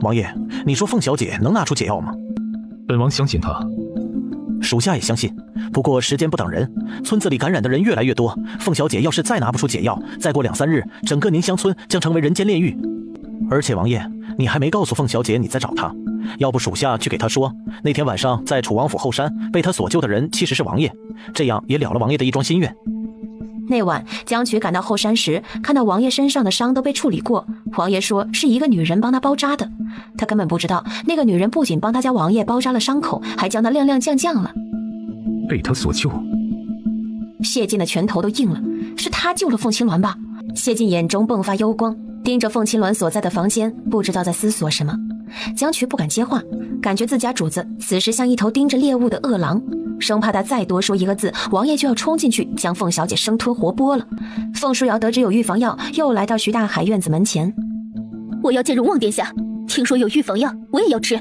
王爷，你说凤小姐能拿出解药吗？本王相信她。属下也相信，不过时间不等人，村子里感染的人越来越多，凤小姐要是再拿不出解药，再过2、3日，整个宁乡村将成为人间炼狱。而且王爷，你还没告诉凤小姐你在找她，要不属下去给她说，那天晚上在楚王府后山被她所救的人其实是王爷，这样也了了王爷的一桩心愿。那晚江渠赶到后山时，看到王爷身上的伤都被处理过，王爷说是一个女人帮他包扎的，他根本不知道那个女人不仅帮他家王爷包扎了伤口，还将他亮亮降了。被他所救，谢晋的拳头都硬了，是他救了凤青鸾吧？谢晋眼中迸发幽光，盯着凤青鸾所在的房间，不知道在思索什么。江渠不敢接话，感觉自家主子此时像一头盯着猎物的恶狼，生怕他再多说一个字，王爷就要冲进去将凤小姐生吞活剥了。凤书瑶得知有预防药，又来到徐大海院子门前。我要见荣望殿下，听说有预防药，我也要吃。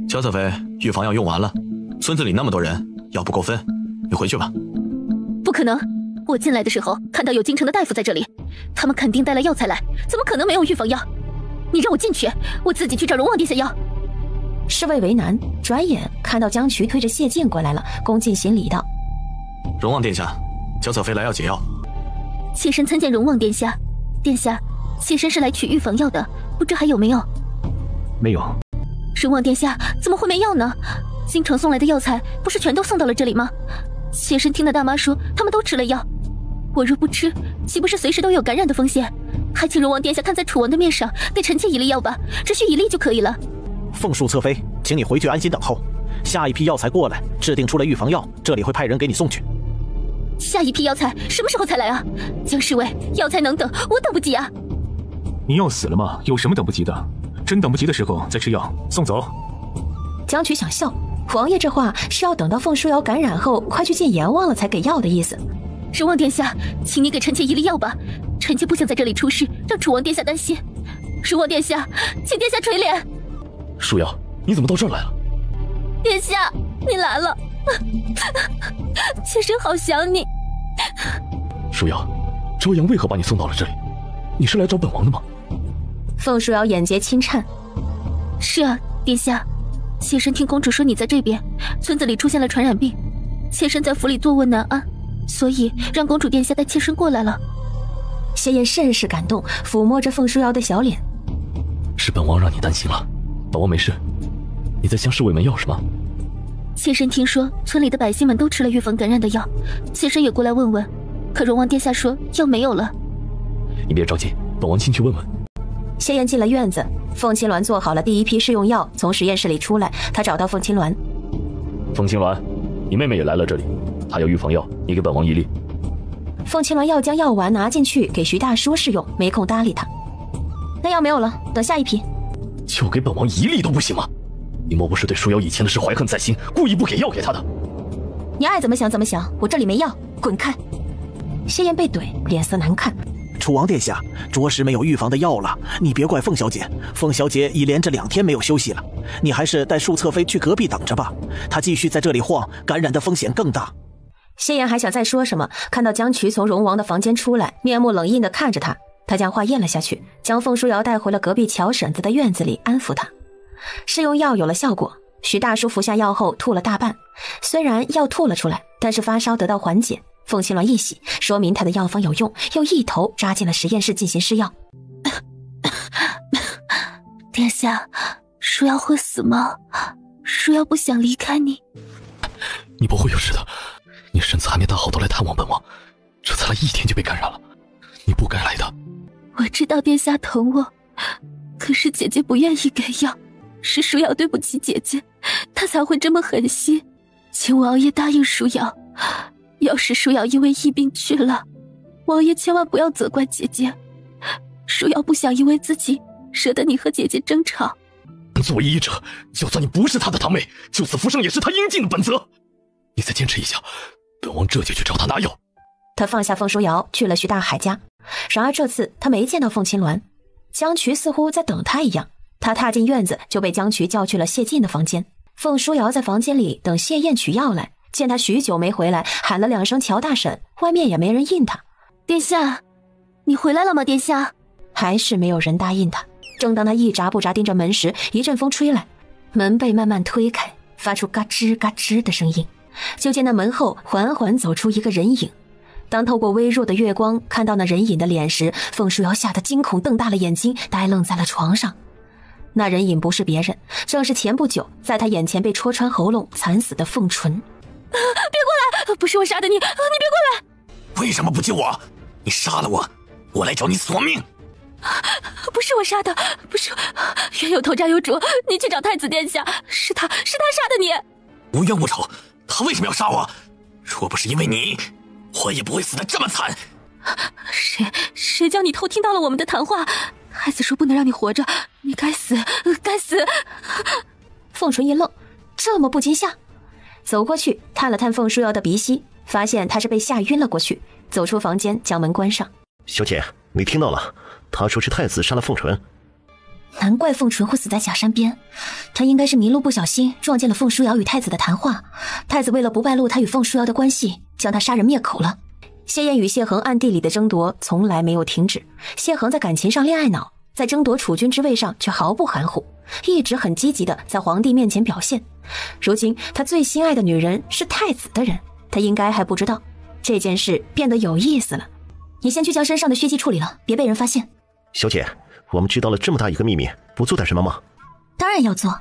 焦侧妃，预防药用完了，村子里那么多人，药不够分，你回去吧。不可能，我进来的时候看到有京城的大夫在这里，他们肯定带了药材来，怎么可能没有预防药？你让我进去，我自己去找荣望殿下要。侍卫为难，转眼看到江渠推着谢晋过来了，恭敬行礼道：荣望殿下，焦侧妃来要解药。妾身参见荣望殿下。殿下，妾身是来取预防药的，不知还有没有？没有。荣望殿下，怎么会没药呢？京城送来的药材不是全都送到了这里吗？妾身听得大妈说他们都吃了药，我若不吃，岂不是随时都有感染的风险？还请荣王殿下看在楚王的面上，给臣妾一粒药吧，只需1粒就可以了。凤树侧妃，请你回去安心等候，下一批药材过来，制定出了预防药，这里会派人给你送去。下一批药材什么时候才来啊？江侍卫，药材能等，我等不及啊。你要死了吗？有什么等不及的？真等不及的时候再吃药，送走。江渠想笑，王爷这话是要等到凤书瑶感染后快去见阎王了才给药的意思。荣王殿下，请你给臣妾1粒药吧，臣妾不想在这里出事，让楚王殿下担心。荣王殿下，请殿下垂怜。舒瑶，你怎么到这儿来了？殿下，你来了，妾身好想你。舒瑶，朝阳为何把你送到了这里？你是来找本王的吗？凤书瑶眼睫轻颤。是啊，殿下，妾身听公主说你在这边，村子里出现了传染病，妾身在府里坐卧难安，所以让公主殿下带妾身过来了。谢燕甚是感动，抚摸着凤书瑶的小脸。是本王让你担心了，本王没事。你在向侍卫们要什么？妾身听说村里的百姓们都吃了预防感染的药，妾身也过来问问，可荣王殿下说药没有了。你别着急，本王进去问问。谢燕进了院子，凤青鸾做好了第一批试用药，从实验室里出来，他找到凤青鸾。凤青鸾，你妹妹也来了这里，她要预防药，你给本王1粒。凤青鸾要将药丸拿进去给徐大叔试用，没空搭理他。那药没有了，等下一批。就给本王1粒都不行吗？你莫不是对舒瑶以前的事怀恨在心，故意不给药给她的？你爱怎么想怎么想，我这里没药，滚开！谢燕被怼，脸色难看。楚王殿下，着实没有预防的药了，你别怪凤小姐，凤小姐已连着2天没有休息了，你还是带淑侧妃去隔壁等着吧，她继续在这里晃，感染的风险更大。谢燕还想再说什么，看到江渠从荣王的房间出来，面目冷硬地看着他，他将话咽了下去，将凤书瑶带回了隔壁乔婶子的院子里安抚她。试用药有了效果，徐大叔服下药后吐了大半，虽然药吐了出来，但是发烧得到缓解。凤青鸾一喜，说明他的药方有用，又一头扎进了实验室进行试药。殿下，舒瑶会死吗？舒瑶不想离开你。你不会有事的，你身子还没大好都来探望本王，这才来1天就被感染了，你不该来的。我知道殿下疼我，可是姐姐不愿意给药，是舒瑶对不起姐姐，她才会这么狠心。请王爷答应舒瑶，要是舒瑶因为疫病去了，王爷千万不要责怪姐姐。舒瑶不想因为自己惹得你和姐姐争吵。作为医者，就算你不是她的堂妹，救死扶伤也是她应尽的本责。你再坚持一下，本王这就去找她拿药。他放下凤书瑶，去了徐大海家。然而这次他没见到凤青鸾，江渠似乎在等他一样。他踏进院子，就被江渠叫去了谢晋的房间。凤书瑶在房间里等谢燕取药来，见他许久没回来，喊了2声乔大婶，外面也没人应他。殿下，你回来了吗？殿下，还是没有人答应他。正当他一眨不眨盯着门时，一阵风吹来，门被慢慢推开，发出嘎吱嘎吱的声音。就见那门后缓缓走出一个人影。当透过微弱的月光看到那人影的脸时，凤书瑶吓得惊恐瞪大了眼睛，呆愣在了床上。那人影不是别人，正是前不久在他眼前被戳穿喉咙惨死的凤纯。别过来，不是我杀的你，你别过来。为什么不救我？你杀了我，我来找你索命。不是我杀的，不是，冤有头债有主，你去找太子殿下，是他杀的你。无冤无仇，他为什么要杀我？若不是因为你，我也不会死得这么惨。谁叫你偷听到了我们的谈话？太子说不能让你活着，你该死，该死。凤纯一愣，这么不惊吓，走过去探了探凤书瑶的鼻息，发现她是被吓晕了过去，走出房间将门关上。小姐，你听到了，他说是太子杀了凤纯。难怪凤纯会死在假山边，他应该是迷路不小心撞见了凤书瑶与太子的谈话，太子为了不败露他与凤书瑶的关系，将他杀人灭口了。谢燕与谢恒暗地里的争夺从来没有停止，谢恒在感情上恋爱脑，在争夺储君之位上却毫不含糊，一直很积极的在皇帝面前表现。如今他最心爱的女人是太子的人，他应该还不知道。这件事变得有意思了。你先去将身上的血迹处理了，别被人发现。小姐，我们知道了这么大一个秘密，不做点什么吗？当然要做，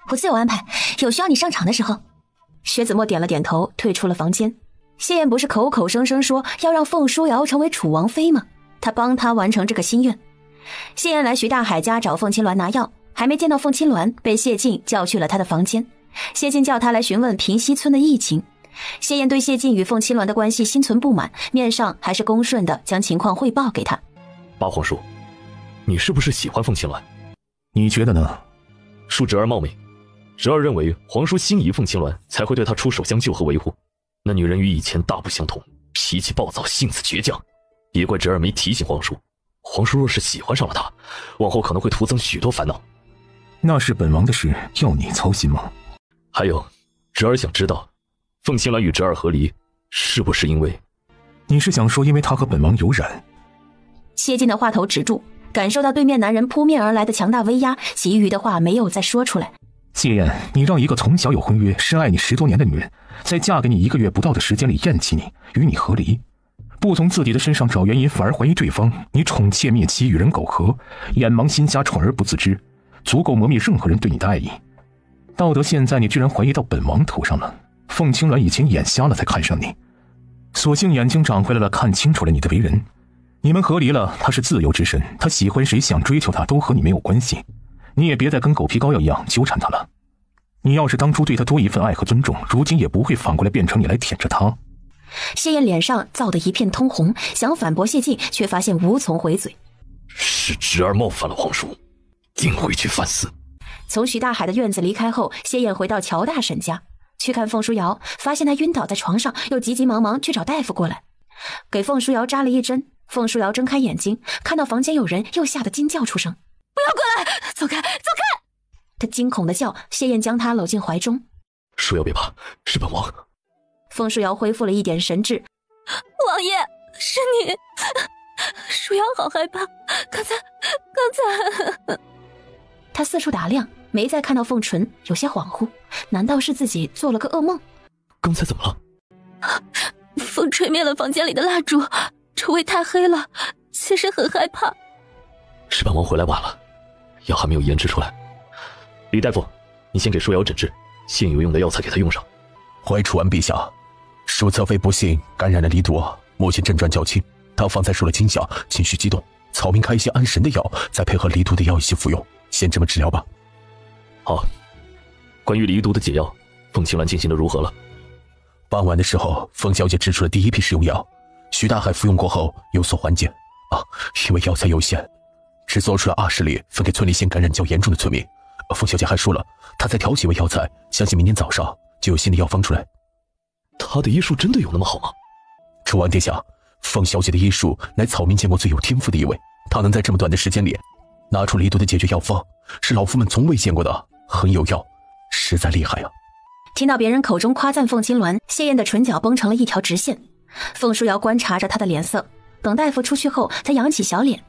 我自有安排，有需要你上场的时候。薛子墨点了点头，退出了房间。谢燕不是口口声声说要让凤书瑶成为楚王妃吗？她帮她完成这个心愿。谢燕来徐大海家找凤青鸾拿药，还没见到凤青鸾，被谢晋叫去了他的房间。谢晋叫他来询问平西村的疫情。谢燕对谢晋与凤青鸾的关系心存不满，面上还是恭顺的将情况汇报给他。八皇叔，你是不是喜欢凤青鸾？你觉得呢？恕侄儿冒昧，侄儿认为皇叔心仪凤青鸾，才会对他出手相救和维护。那女人与以前大不相同，脾气暴躁，性子倔强，别怪侄儿没提醒皇叔。皇叔若是喜欢上了她，往后可能会徒增许多烦恼。那是本王的事，要你操心吗？还有，侄儿想知道，凤青鸾与侄儿和离，是不是因为……你是想说因为他和本王有染？谢晋的话头止住，感受到对面男人扑面而来的强大威压，其余的话没有再说出来。谢燕，你让一个从小有婚约、深爱你10多年的女人，在嫁给你1个月不到的时间里厌弃你，与你和离，不从自己的身上找原因，反而怀疑对方你宠妾灭妻，与人苟合，眼盲心瞎，宠而不自知，足够磨灭任何人对你的爱意。到得现在，你居然怀疑到本王头上了。凤青鸾已经眼瞎了才看上你，所幸眼睛长回来了，看清楚了你的为人。你们和离了，他是自由之身，他喜欢谁想追求他都和你没有关系，你也别再跟狗皮膏药一样纠缠他了。你要是当初对他多一份爱和尊重，如今也不会反过来变成你来舔着他。谢燕脸上燥得一片通红，想反驳谢晋，却发现无从回嘴。是侄儿冒犯了皇叔，定会去反思。从徐大海的院子离开后，谢燕回到乔大婶家去看凤书瑶，发现她晕倒在床上，又急急忙忙去找大夫过来，给凤书瑶扎了一针。凤书瑶睁开眼睛，看到房间有人，又吓得惊叫出声：“不要过来，走开，走开！”她惊恐地叫，谢燕将她搂进怀中。书瑶别怕，是本王。凤书瑶恢复了一点神智。王爷，是你。书瑶好害怕，刚才她四处打量，没再看到凤纯，有些恍惚，难道是自己做了个噩梦？刚才怎么了？风吹灭了房间里的蜡烛，周围太黑了，其实很害怕。是本王回来晚了，药还没有研制出来。李大夫，你先给书瑶诊治，现有用的药材给她用上。怀楚安陛下，淑侧妃不幸感染了离毒，目前症状较轻，她方才受了惊吓，情绪激动，草民开一些安神的药，再配合离毒的药一起服用，先这么治疗吧。好，关于离毒的解药，凤青鸾进行的如何了？傍晚的时候，凤小姐制出了第一批试用药，徐大海服用过后有所缓解。因为药材有限，只做出了20粒，分给村里现感染较严重的村民。凤小姐还说了，她在调几味药材，相信明天早上就有新的药方出来。她的医术真的有那么好吗？楚王殿下，凤小姐的医术乃草民见过最有天赋的一位，她能在这么短的时间里拿出离毒的解决药方，是老夫们从未见过的，很有药，实在厉害啊！听到别人口中夸赞凤青鸾，谢燕的唇角绷成了一条直线。凤书瑶观察着她的脸色，等大夫出去后，她扬起小脸：“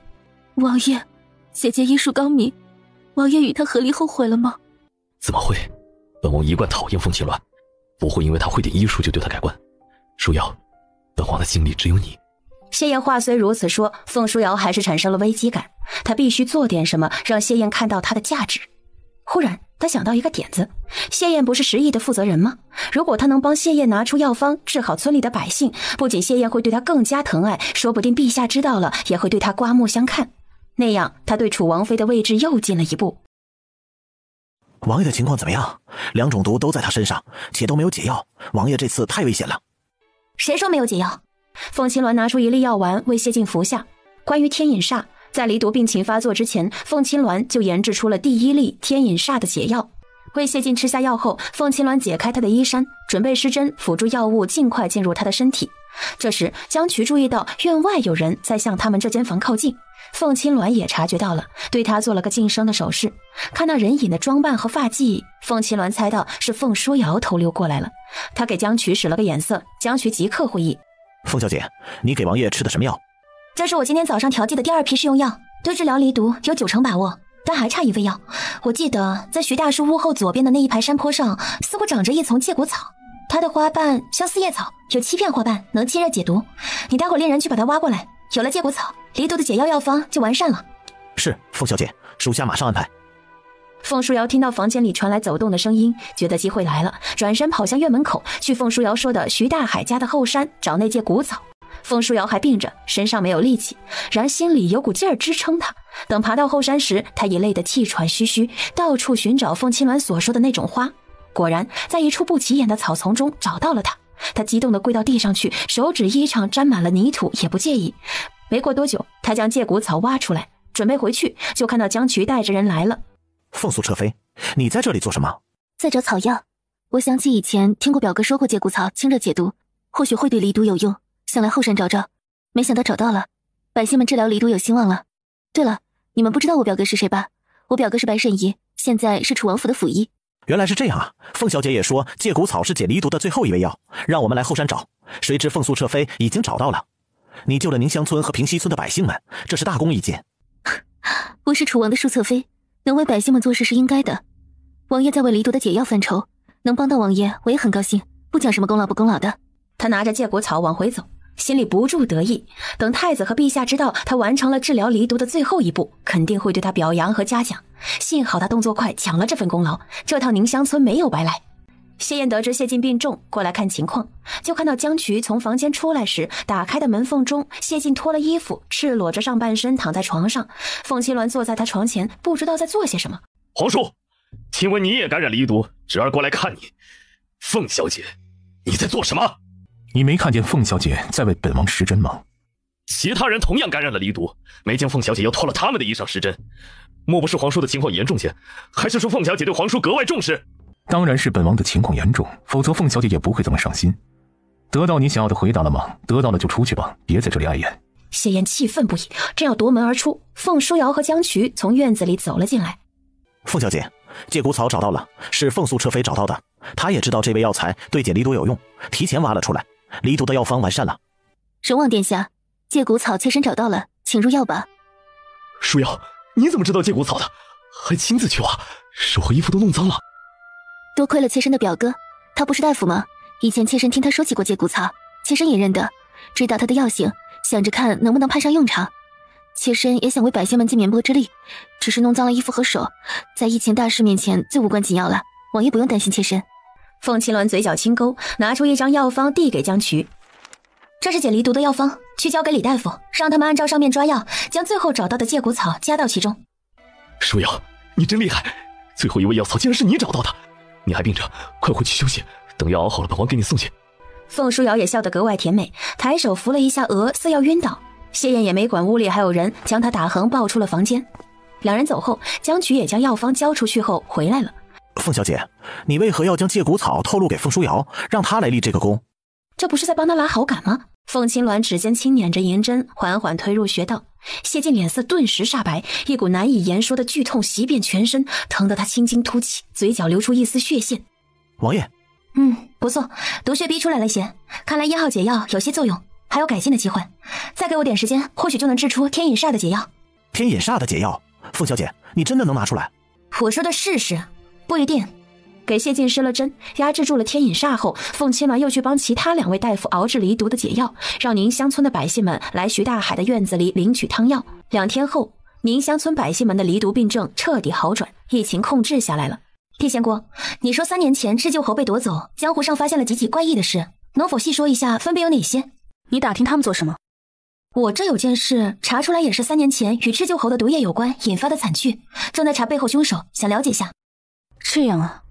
王爷，姐姐医术高明，王爷与她和离后悔了吗？怎么会？本王一贯讨厌凤青鸾，不会因为她会点医术就对她改观。舒瑶，本王的心里只有你。谢燕话虽如此说，凤书瑶还是产生了危机感，她必须做点什么让谢燕看到她的价值。忽然她想到一个点子，谢燕不是10亿的负责人吗？如果她能帮谢燕拿出药方治好村里的百姓，不仅谢燕会对她更加疼爱，说不定陛下知道了也会对她刮目相看，那样她对楚王妃的位置又进了一步。王爷的情况怎么样？2种毒都在他身上，且都没有解药，王爷这次太危险了。谁说没有解药？凤青鸾拿出一粒药丸为谢晋服下。关于天隐煞，在离毒病情发作之前，凤青鸾就研制出了第1粒天隐煞的解药。为谢晋吃下药后，凤青鸾解开他的衣衫，准备施针辅助药物尽快进入他的身体。这时江渠注意到院外有人在向他们这间房靠近，凤青鸾也察觉到了，对他做了个噤声的手势。看那人影的装扮和发髻，凤青鸾猜到是凤书瑶偷溜过来了。他给江渠使了个眼色，江渠即刻会意。凤小姐，你给王爷吃的什么药？这是我今天早上调剂的第2批试用药，对治疗离毒有90%把握，但还差1味药。我记得在徐大叔屋后左边的那一排山坡上，似乎长着一丛介骨草，它的花瓣像四叶草，有7片花瓣，能清热解毒。你待会令人去把它挖过来，有了介骨草，离毒的解药药方就完善了。是，凤小姐，属下马上安排。凤书瑶听到房间里传来走动的声音，觉得机会来了，转身跑向院门口，去凤书瑶说的徐大海家的后山找那介骨草。凤书瑶还病着，身上没有力气，然心里有股劲儿支撑她。等爬到后山时，她已累得气喘吁吁，到处寻找凤青鸾所说的那种花。果然在一处不起眼的草丛中找到了它。她激动地跪到地上去，手指衣裳沾满了泥土也不介意。没过多久，她将介骨草挖出来，准备回去，就看到江渠带着人来了。凤宿彻妃，你在这里做什么？在找草药。我想起以前听过表哥说过介骨草清热解毒，或许会对离毒有用，想来后山找找，没想到找到了，百姓们治疗离毒有希望了。对了，你们不知道我表哥是谁吧？我表哥是白慎仪，现在是楚王府的府医。原来是这样啊！凤小姐也说介骨草是解离毒的最后1味药，让我们来后山找。谁知凤宿彻妃已经找到了。你救了宁乡村和平西村的百姓们，这是大功一件。我是楚王的庶侧妃，能为百姓们做事是应该的。王爷在为离毒的解药犯愁，能帮到王爷我也很高兴，不讲什么功劳不功劳的。他拿着介骨草往回走，心里不住得意。等太子和陛下知道他完成了治疗离毒的最后1步，肯定会对他表扬和嘉奖。幸好他动作快，抢了这份功劳，这趟宁乡村没有白来。谢燕得知谢晋病重，过来看情况，就看到江渠从房间出来时，打开的门缝中，谢晋脱了衣服，赤裸着上半身躺在床上。凤青鸾坐在他床前，不知道在做些什么。皇叔，听闻你也感染离毒，侄儿过来看你。凤小姐，你在做什么？你没看见凤小姐在为本王施针吗？其他人同样感染了离毒，没见凤小姐又脱了他们的衣裳施针，莫不是皇叔的情况严重些？还是说凤小姐对皇叔格外重视？当然是本王的情况严重，否则凤小姐也不会这么上心。得到你想要的回答了吗？得到了就出去吧，别在这里碍眼。谢燕气愤不已，正要夺门而出，凤书瑶和江渠从院子里走了进来。凤小姐，介骨草找到了，是凤宿彻妃找到的，她也知道这味药材对解离毒有用，提前挖了出来，离毒的药方完善了。神王殿下，介骨草妾身找到了，请入药吧。书瑶，你怎么知道介骨草的？还亲自去挖，手和衣服都弄脏了。多亏了妾身的表哥，他不是大夫吗？以前妾身听他说起过介骨草，妾身也认得，知道他的药性，想着看能不能派上用场。妾身也想为百姓们尽绵薄之力，只是弄脏了衣服和手，在疫情大事面前最无关紧要了，王爷不用担心妾身。凤青鸾嘴角轻勾，拿出一张药方递给江渠。这是解离毒的药方，去交给李大夫，让他们按照上面抓药，将最后找到的介骨草加到其中。书瑶，你真厉害，最后1味药草竟然是你找到的。你还病着，快回去休息，等药熬好了本王给你送去。凤书瑶也笑得格外甜美，抬手扶了一下额，似要晕倒。谢燕也没管屋里还有人，将她打横抱出了房间。两人走后，江渠也将药方交出去后回来了。凤小姐，你为何要将介骨草透露给凤书瑶，让她来立这个功？这不是在帮她拉好感吗？凤青鸾指尖轻捻着银针，缓缓推入穴道。谢晋脸色顿时煞白，一股难以言说的剧痛袭遍全身，疼得他青筋突起，嘴角流出一丝血线。王爷，不错，毒血逼出来了些，看来1号解药有些作用，还有改进的机会。再给我点时间，或许就能制出天隐煞的解药。天隐煞的解药？凤小姐，你真的能拿出来？我说的试试，不一定。给谢晋施了针，压制住了天隐煞后，凤青鸾又去帮其他2位大夫熬制离毒的解药，让宁乡村的百姓们来徐大海的院子里领取汤药。2天后，宁乡村百姓们的离毒病症彻底好转，疫情控制下来了。地仙姑，你说3年前赤鹫侯被夺走，江湖上发现了几起怪异的事，能否细说一下，分别有哪些？你打听他们做什么？我这有件事查出来，也是3年前与赤鹫侯的毒液有关引发的惨剧，正在查背后凶手，想了解下。这样啊，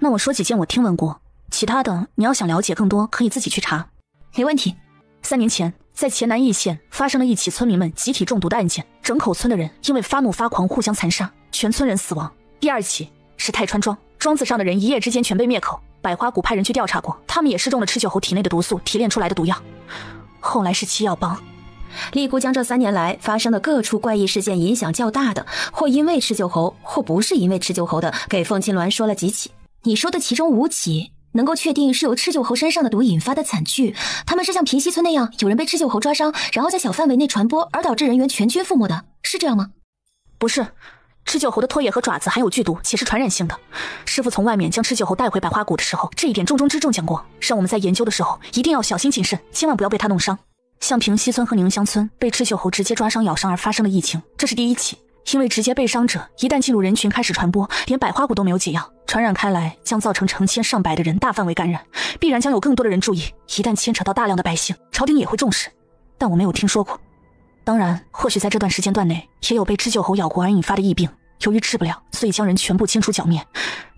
那我说几件我听闻过，其他的你要想了解更多，可以自己去查。没问题。3年前，在黔南义县发生了一起村民们集体中毒的案件，整口村的人因为发怒发狂互相残杀，全村人死亡。第2起是泰川庄子上的人一夜之间全被灭口，百花谷派人去调查过，他们也是中了赤鹫侯体内的毒素提炼出来的毒药。后来是七药帮。丽姑将这3年来发生的各处怪异事件影响较大的，或因为赤鹫侯，或不是因为赤鹫侯的，给凤青鸾说了几起。你说的其中5起能够确定是由赤鹫侯身上的毒引发的惨剧，他们是像平西村那样有人被赤鹫侯抓伤，然后在小范围内传播，而导致人员全军覆没的，是这样吗？不是，赤鹫侯的唾液和爪子含有剧毒，且是传染性的。师父从外面将赤鹫侯带回百花谷的时候，这一点重中之重讲过，让我们在研究的时候一定要小心谨慎，千万不要被他弄伤。像平西村和宁乡村被赤鹫侯直接抓伤咬伤而发生的疫情，这是第1起。因为直接被伤者一旦进入人群开始传播，连百花谷都没有解药，传染开来将造成成千上百的人大范围感染，必然将有更多的人注意，一旦牵扯到大量的百姓，朝廷也会重视，但我没有听说过。当然，或许在这段时间段内也有被赤鹫侯咬过而引发的疫病，由于治不了，所以将人全部清除剿灭，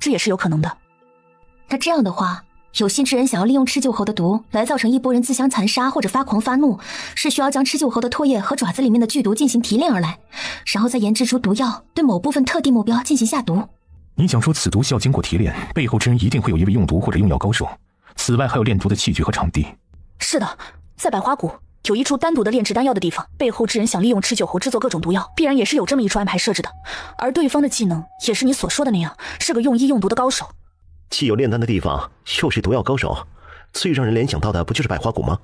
这也是有可能的。那这样的话，有心之人想要利用赤鹫侯的毒来造成一波人自相残杀或者发狂发怒，是需要将赤鹫侯的唾液和爪子里面的剧毒进行提炼而来，然后再研制出毒药，对某部分特定目标进行下毒。你讲说此毒需要经过提炼，背后之人一定会有一位用毒或者用药高手，此外还有炼毒的器具和场地。是的，在百花谷有一处单独的炼制丹药的地方，背后之人想利用赤鹫侯制作各种毒药，必然也是有这么一处安排设置的，而对方的技能也是你所说的那样，是个用医用毒的高手。既有炼丹的地方，又是毒药高手，最让人联想到的不就是百花谷吗？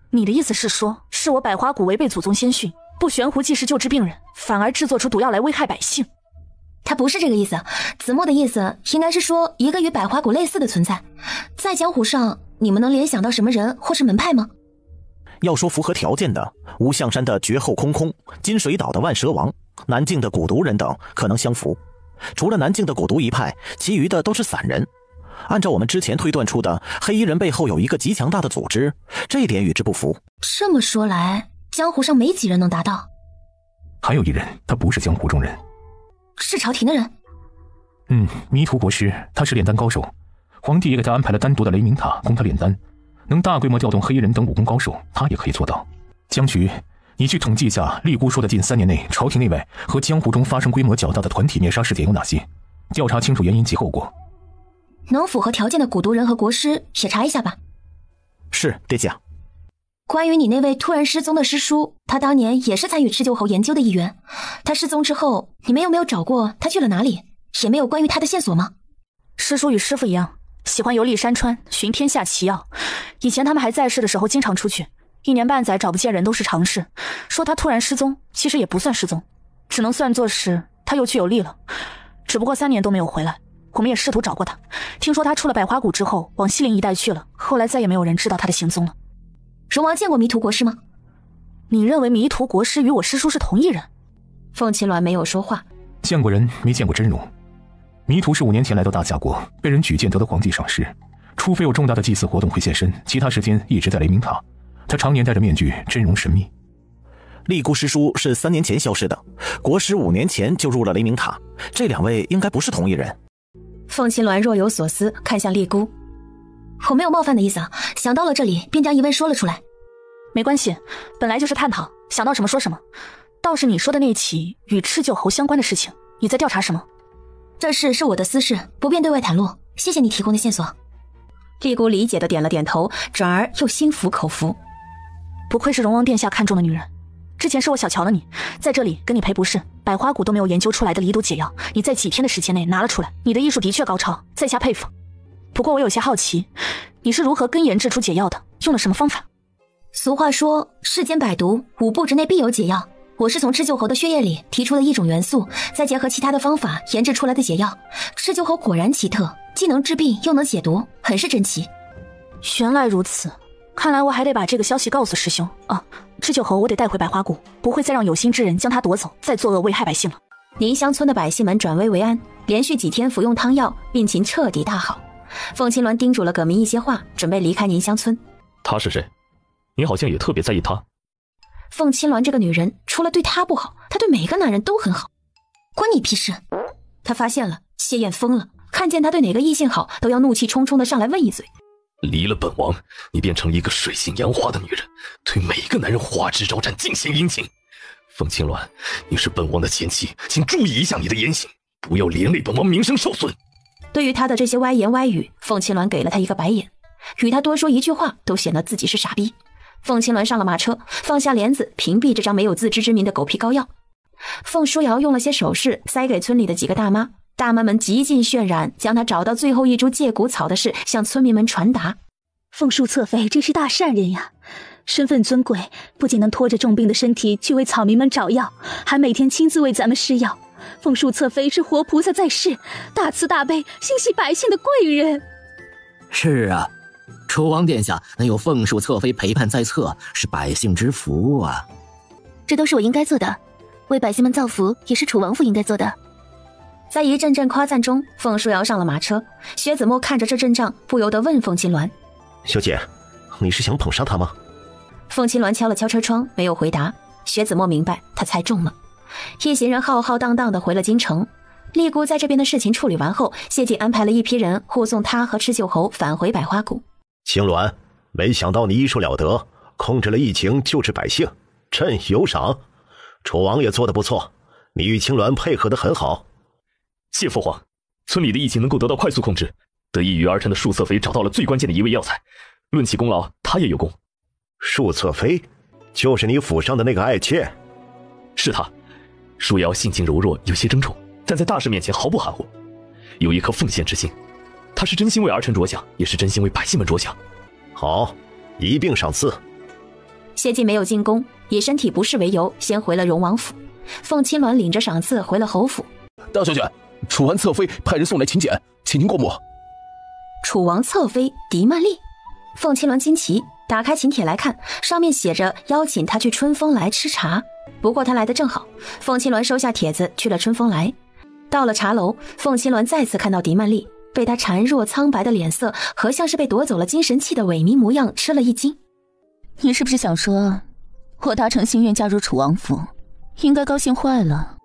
你的意思是说，是我百花谷违背祖宗先训，不悬壶济世救治病人，反而制作出毒药来危害百姓？他不是这个意思，子墨的意思应该是说一个与百花谷类似的存在。在江湖上，你们能联想到什么人或是门派吗？要说符合条件的，无象山的绝后空空、金水岛的万蛇王、南境的蛊毒人等可能相符。除了南境的蛊毒一派，其余的都是散人。按照我们之前推断出的，黑衣人背后有一个极强大的组织，这一点与之不符。这么说来，江湖上没几人能达到。还有一人，他不是江湖中人，是朝廷的人。迷途国师，他是炼丹高手，皇帝也给他安排了单独的雷鸣塔供他炼丹，能大规模调动黑衣人等武功高手，他也可以做到。江渠，你去统计一下丽姑说的近3年内朝廷内外和江湖中发生规模较大的团体灭杀事件有哪些，调查清楚原因及后果。能符合条件的蛊毒人和国师也查一下吧。是，殿下。关于你那位突然失踪的师叔，他当年也是参与赤鹫侯研究的一员。他失踪之后，你们有没有找过他去了哪里？也没有关于他的线索吗？师叔与师父一样，喜欢游历山川，寻天下奇药。以前他们还在世的时候经常出去，1年半载找不见人都是常事。说他突然失踪，其实也不算失踪，只能算作是他有去有力了。只不过3年都没有回来，我们也试图找过他，听说他出了百花谷之后往西陵一带去了，后来再也没有人知道他的行踪了。荣王见过迷途国师吗？你认为迷途国师与我师叔是同一人？凤青鸾没有说话。见过人，没见过真容。迷途是5年前来到大夏国，被人举荐得皇帝赏识，除非有重大的祭祀活动会现身，其他时间一直在雷鸣塔。他常年戴着面具，真容神秘。丽姑师叔是3年前消失的，国师5年前就入了雷鸣塔，这2位应该不是同一人。凤青鸾若有所思，看向丽姑。我没有冒犯的意思，想到了这里便将疑问说了出来。没关系，本来就是探讨，想到什么说什么。倒是你说的那起与赤鹫侯相关的事情，你在调查什么？这事是我的私事，不便对外袒露，谢谢你提供的线索。丽姑理解的点了点头，转而又心服口服。不愧是荣王殿下看中的女人，之前是我小瞧了你，在这里跟你赔不是，百花谷都没有研究出来的离毒解药，你在几天的时间内拿了出来，你的艺术的确高超，在下佩服。不过我有些好奇，你是如何根研制出解药的，用了什么方法？俗话说世间百毒，5步之内必有解药，我是从赤鹫猴的血液里提出了一种元素，再结合其他的方法研制出来的解药。赤鹫猴果然奇特，既能治病又能解毒，很是珍奇。原来如此，看来我还得把这个消息告诉师兄啊！赤鹫猴我得带回百花谷，不会再让有心之人将它夺走，再作恶危害百姓了。宁乡村的百姓们转危为安，连续几天服用汤药，病情彻底大好。凤青鸾叮嘱了葛明一些话，准备离开宁乡村。他是谁？你好像也特别在意他。凤青鸾这个女人，除了对她不好，她对每个男人都很好，关你屁事！她发现了，谢燕疯了，看见她对哪个异性好，都要怒气冲冲的上来问一嘴。离了本王，你变成了一个水性杨花的女人，对每个男人花枝招展，尽情殷勤。凤青鸾，你是本王的前妻，请注意一下你的言行，不要连累本王名声受损。对于他的这些歪言歪语，凤青鸾给了他一个白眼，与他多说一句话都显得自己是傻逼。凤青鸾上了马车，放下帘子，屏蔽这张没有自知之明的狗皮膏药。凤书瑶用了些手势塞给村里的几个大妈，大妈们极尽渲染将他找到最后一株借骨草的事向村民们传达。凤树侧妃真是大善人呀，身份尊贵，不仅能拖着重病的身体去为草民们找药，还每天亲自为咱们施药。凤树侧妃是活菩萨在世，大慈大悲，心系百姓的贵人。是啊，楚王殿下能有凤树侧妃陪伴在侧，是百姓之福啊。这都是我应该做的，为百姓们造福也是楚王府应该做的。在一阵阵夸赞中，凤书瑶上了马车。薛子墨看着这阵仗，不由得问凤青鸾：小姐，你是想捧杀他吗？凤青鸾敲了敲车窗，没有回答。薛子墨明白他猜中了。一行人浩浩荡荡地回了京城。丽姑在这边的事情处理完后，谢晋安排了一批人护送他和赤鹫猴返回百花谷。青鸾，没想到你医术了得，控制了疫情，救治百姓，朕有赏。楚王也做得不错，你与青鸾配合得很好。谢父皇，村里的疫情能够得到快速控制，得益于儿臣的树侧妃找到了最关键的一味药材，论起功劳，他也有功。树侧妃，就是你府上的那个爱妾？是他。树瑶性情柔弱，有些争宠，但在大事面前毫不含糊，有一颗奉献之心。他是真心为儿臣着想，也是真心为百姓们着想。好，一并赏赐。谢晋没有进宫，以身体不适为由，先回了荣王府。凤青鸾领着赏赐回了侯府。大小姐，楚王侧妃派人送来请柬，请您过目。楚王侧妃狄曼丽。凤青鸾惊奇，打开请帖来看，上面写着邀请他去春风来吃茶。不过他来得正好，凤青鸾收下帖子去了春风来。到了茶楼，凤青鸾再次看到狄曼丽，被她孱弱苍白的脸色和像是被夺走了精神气的萎靡模样吃了一惊。你是不是想说我达成心愿加入楚王府，应该高兴坏了，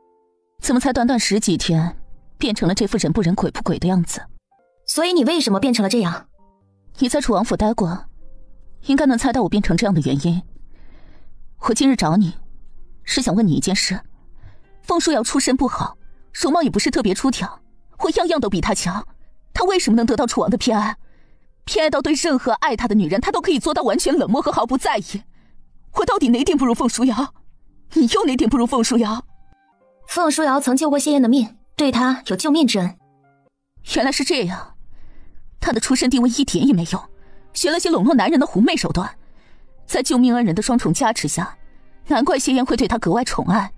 怎么才短短10几天变成了这副人不人鬼不鬼的样子？所以你为什么变成了这样？你在楚王府待过，应该能猜到我变成这样的原因。我今日找你是想问你一件事。凤书瑶出身不好，容貌也不是特别出挑，我样样都比她强，她为什么能得到楚王的偏爱？偏爱到对任何爱她的女人，她都可以做到完全冷漠和毫不在意。我到底哪点不如凤书瑶？你又哪点不如凤书瑶？凤书瑶曾救过谢燕的命，对她有救命之恩。原来是这样，她的出身地位一点也没用，学了些笼络男人的狐媚手段，在救命恩人的双重加持下，难怪谢燕会对她格外宠爱。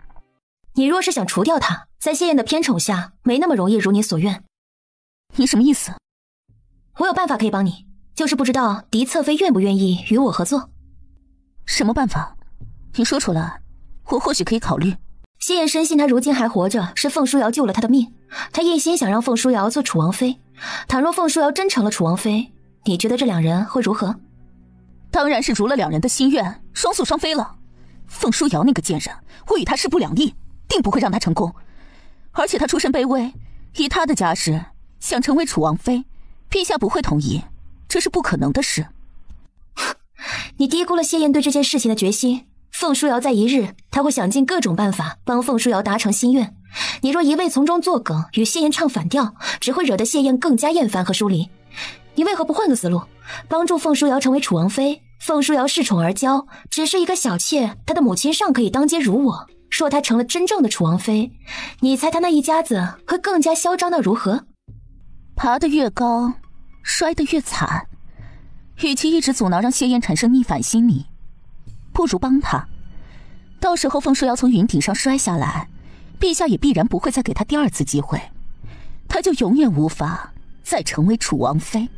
你若是想除掉她，在谢燕的偏宠下，没那么容易如你所愿。你什么意思？我有办法可以帮你，就是不知道狄侧妃愿不愿意与我合作。什么办法？你说出来，我或许可以考虑。谢燕深信她如今还活着，是凤书瑶救了她的命，她一心想让凤书瑶做楚王妃。倘若凤书瑶真成了楚王妃，你觉得这两人会如何？当然是如了两人的心愿，双宿双飞了。凤书瑶那个贱人，我与她势不两立，定不会让她成功。而且她出身卑微，以她的家世，想成为楚王妃，陛下不会同意，这是不可能的事。你低估了谢燕对这件事情的决心。凤书瑶在一日，她会想尽各种办法帮凤书瑶达成心愿。你若一味从中作梗，与谢燕唱反调，只会惹得谢燕更加厌烦和疏离。你为何不换个思路，帮助凤书瑶成为楚王妃？凤书瑶恃宠而骄，只是一个小妾，她的母亲尚可以当街辱我。若她成了真正的楚王妃，你猜她那一家子会更加嚣张到如何？爬得越高，摔得越惨。与其一直阻挠让谢燕产生逆反心理，不如帮她。到时候凤书瑶从云顶上摔下来，陛下也必然不会再给他第二次机会，他就永远无法再成为楚王妃。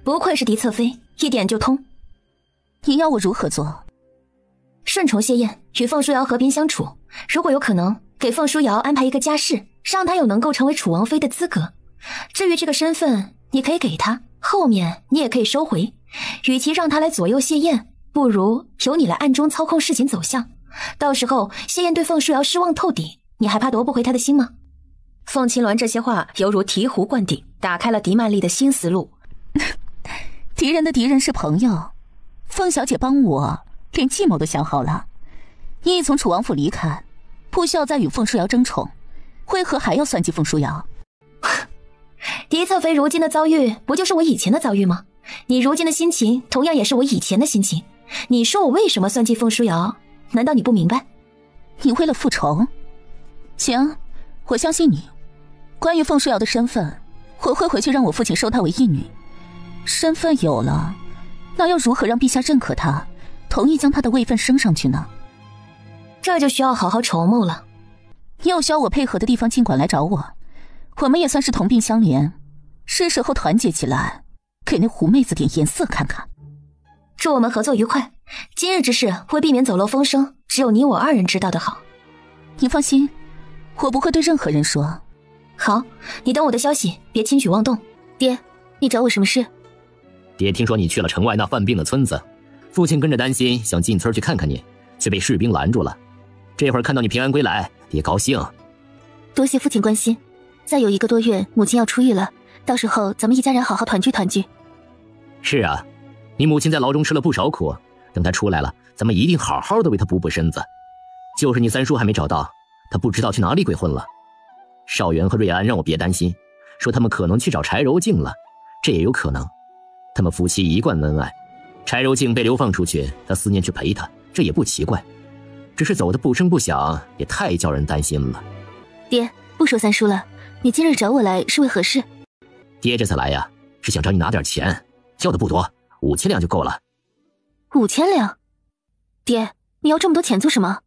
不愧是嫡侧妃，一点就通。你要我如何做？顺从谢燕，与凤书瑶和平相处，如果有可能，给凤书瑶安排一个家室，让她有能够成为楚王妃的资格。至于这个身份，你可以给她，后面你也可以收回。与其让她来左右谢燕，不如由你来暗中操控事情走向。到时候谢燕对凤书瑶失望透顶，你还怕夺不回她的心吗？凤青鸾这些话犹如醍醐灌顶，打开了狄曼丽的新思路。敌人的敌人是朋友，凤小姐帮我连计谋都想好了。你已从楚王府离开，不需要再与凤书瑶争宠，为何还要算计凤书瑶？嫡侧妃如今的遭遇，不就是我以前的遭遇吗？你如今的心情，同样也是我以前的心情。你说我为什么算计凤书瑶？难道你不明白？你为了复仇？行，我相信你。关于凤书瑶的身份，我会回去让我父亲收她为义女。身份有了，那要如何让陛下认可她，同意将她的位分升上去呢？这就需要好好筹谋了。你有需要我配合的地方，尽管来找我。我们也算是同病相怜，是时候团结起来，给那狐妹子点颜色看看。祝我们合作愉快。今日之事，为避免走漏风声，只有你我二人知道的好。你放心，我不会对任何人说。好，你等我的消息，别轻举妄动。爹，你找我什么事？爹听说你去了城外那犯病的村子，父亲跟着担心，想进村去看看你，却被士兵拦住了。这会儿看到你平安归来，爹高兴。多谢父亲关心。再有1个多月，母亲要出狱了，到时候咱们一家人好好团聚团聚。是啊，你母亲在牢中吃了不少苦，等她出来了，咱们一定好好的为她补补身子。就是你三叔还没找到，他不知道去哪里鬼混了。少元和瑞安让我别担心，说他们可能去找柴柔静了，这也有可能。他们夫妻一贯恩爱，柴柔静被流放出去，他思念去陪她，这也不奇怪。只是走得不声不响，也太叫人担心了。爹，不说三叔了，你今日找我来是为何事？爹这次来呀，是想找你拿点钱，要的不多，5000两就够了。5000两？爹，你要这么多钱做什么？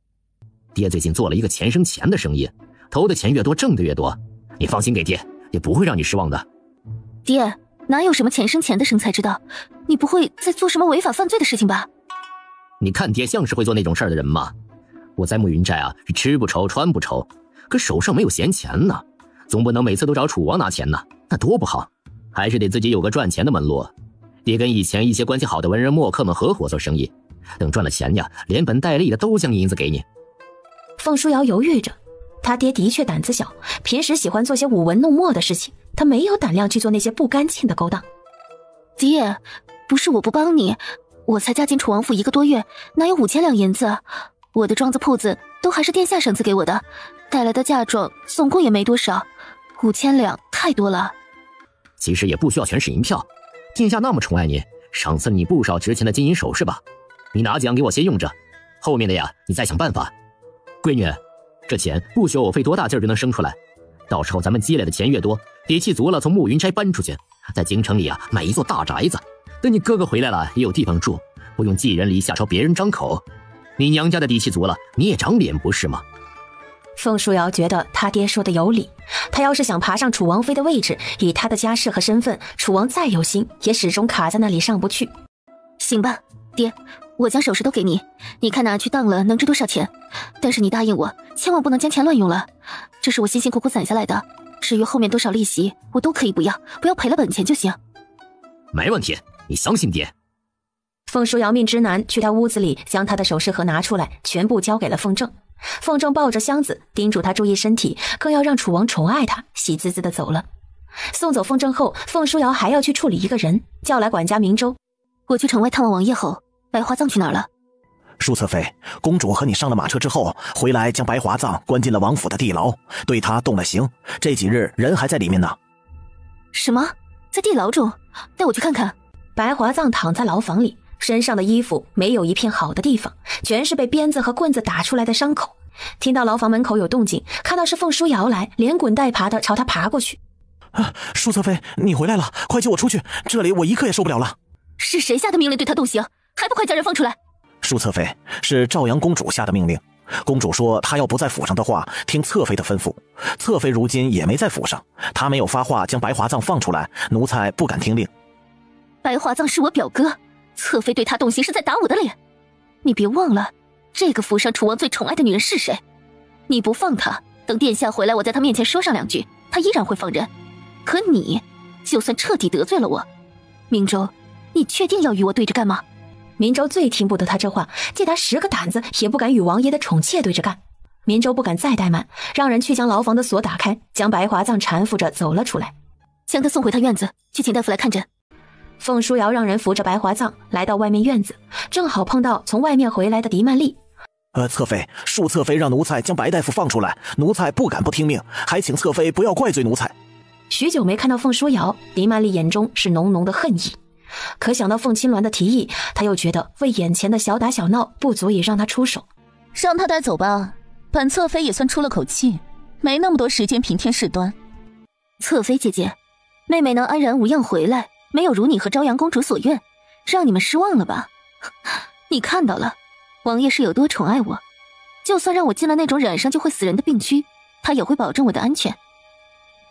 爹最近做了一个钱生钱的生意，投的钱越多，挣的越多。你放心给爹，也不会让你失望的。爹，哪有什么钱生钱的生财之道？你不会在做什么违法犯罪的事情吧？你看爹像是会做那种事儿的人吗？我在暮云寨啊，是吃不愁穿不愁，可手上没有闲钱呢，总不能每次都找楚王拿钱呢，那多不好。还是得自己有个赚钱的门路。爹跟以前一些关系好的文人墨客们合伙做生意，等赚了钱呀，连本带利的都将银子给你。凤书瑶犹豫着，他爹的确胆子小，平时喜欢做些舞文弄墨的事情，他没有胆量去做那些不干净的勾当。爹，不是我不帮你，我才嫁进楚王府1个多月，哪有5000两银子？我的庄子铺子都还是殿下赏赐给我的，带来的嫁妆总共也没多少，5000两太多了。其实也不需要全是银票，殿下那么宠爱你，赏赐了你不少值钱的金银首饰吧，你拿几样给我先用着，后面的呀你再想办法。闺女，这钱不需要我费多大劲儿就能生出来，到时候咱们积累的钱越多，底气足了，从暮云斋搬出去，在京城里啊买一座大宅子，等你哥哥回来了也有地方住，不用寄人篱下朝别人张口。你娘家的底气足了，你也长脸不是吗？凤书瑶觉得他爹说的有理，他要是想爬上楚王妃的位置，以他的家世和身份，楚王再有心也始终卡在那里上不去。行吧，爹，我将首饰都给你，你看拿去当了能值多少钱？但是你答应我，千万不能将钱乱用了，这是我辛辛苦苦攒下来的，至于后面多少利息，我都可以不要，不要赔了本钱就行。没问题，你相信爹。凤书瑶命之男去他屋子里将他的首饰盒拿出来，全部交给了凤正。凤正抱着箱子，叮嘱他注意身体，更要让楚王宠爱他，喜滋滋的走了。送走凤正后，凤书瑶还要去处理一个人，叫来管家明州。我去城外探望王爷后，白华葬去哪儿了？淑侧妃，公主和你上了马车之后，回来将白华葬关进了王府的地牢，对他动了刑，这几日人还在里面呢。什么？在地牢中？带我去看看。白华葬躺在牢房里，身上的衣服没有一片好的地方，全是被鞭子和棍子打出来的伤口。听到牢房门口有动静，看到是凤书瑶来，连滚带爬的朝他爬过去。淑侧妃，你回来了，快救我出去，这里我一刻也受不了了。是谁下的命令对他动刑？还不快将人放出来？恕侧妃，是赵阳公主下的命令。公主说她要不在府上的话，听侧妃的吩咐。侧妃如今也没在府上，她没有发话将白华葬放出来，奴才不敢听令。白华葬是我表哥，侧妃对他动刑是在打我的脸。你别忘了，这个府上楚王最宠爱的女人是谁？你不放她，等殿下回来，我在他面前说上2句，他依然会放人。可你，就算彻底得罪了我，明州，你确定要与我对着干吗？明州最听不得他这话，借他10个胆子也不敢与王爷的宠妾对着干。明州不敢再怠慢，让人去将牢房的锁打开，将白华葬搀扶着走了出来，将他送回他院子，去请大夫来看诊。凤书瑶让人扶着白华葬来到外面院子，正好碰到从外面回来的狄曼丽。侧妃，恕侧妃让奴才将白大夫放出来，奴才不敢不听命，还请侧妃不要怪罪奴才。许久没看到凤书瑶，狄曼丽眼中是浓浓的恨意。可想到凤青鸾的提议，他又觉得为眼前的小打小闹不足以让他出手，让他带走吧。本侧妃也算出了口气，没那么多时间平添事端。侧妃姐姐，妹妹能安然无恙回来，没有如你和朝阳公主所愿，让你们失望了吧？你看到了，王爷是有多宠爱我，就算让我进了那种染上就会死人的病区，他也会保证我的安全。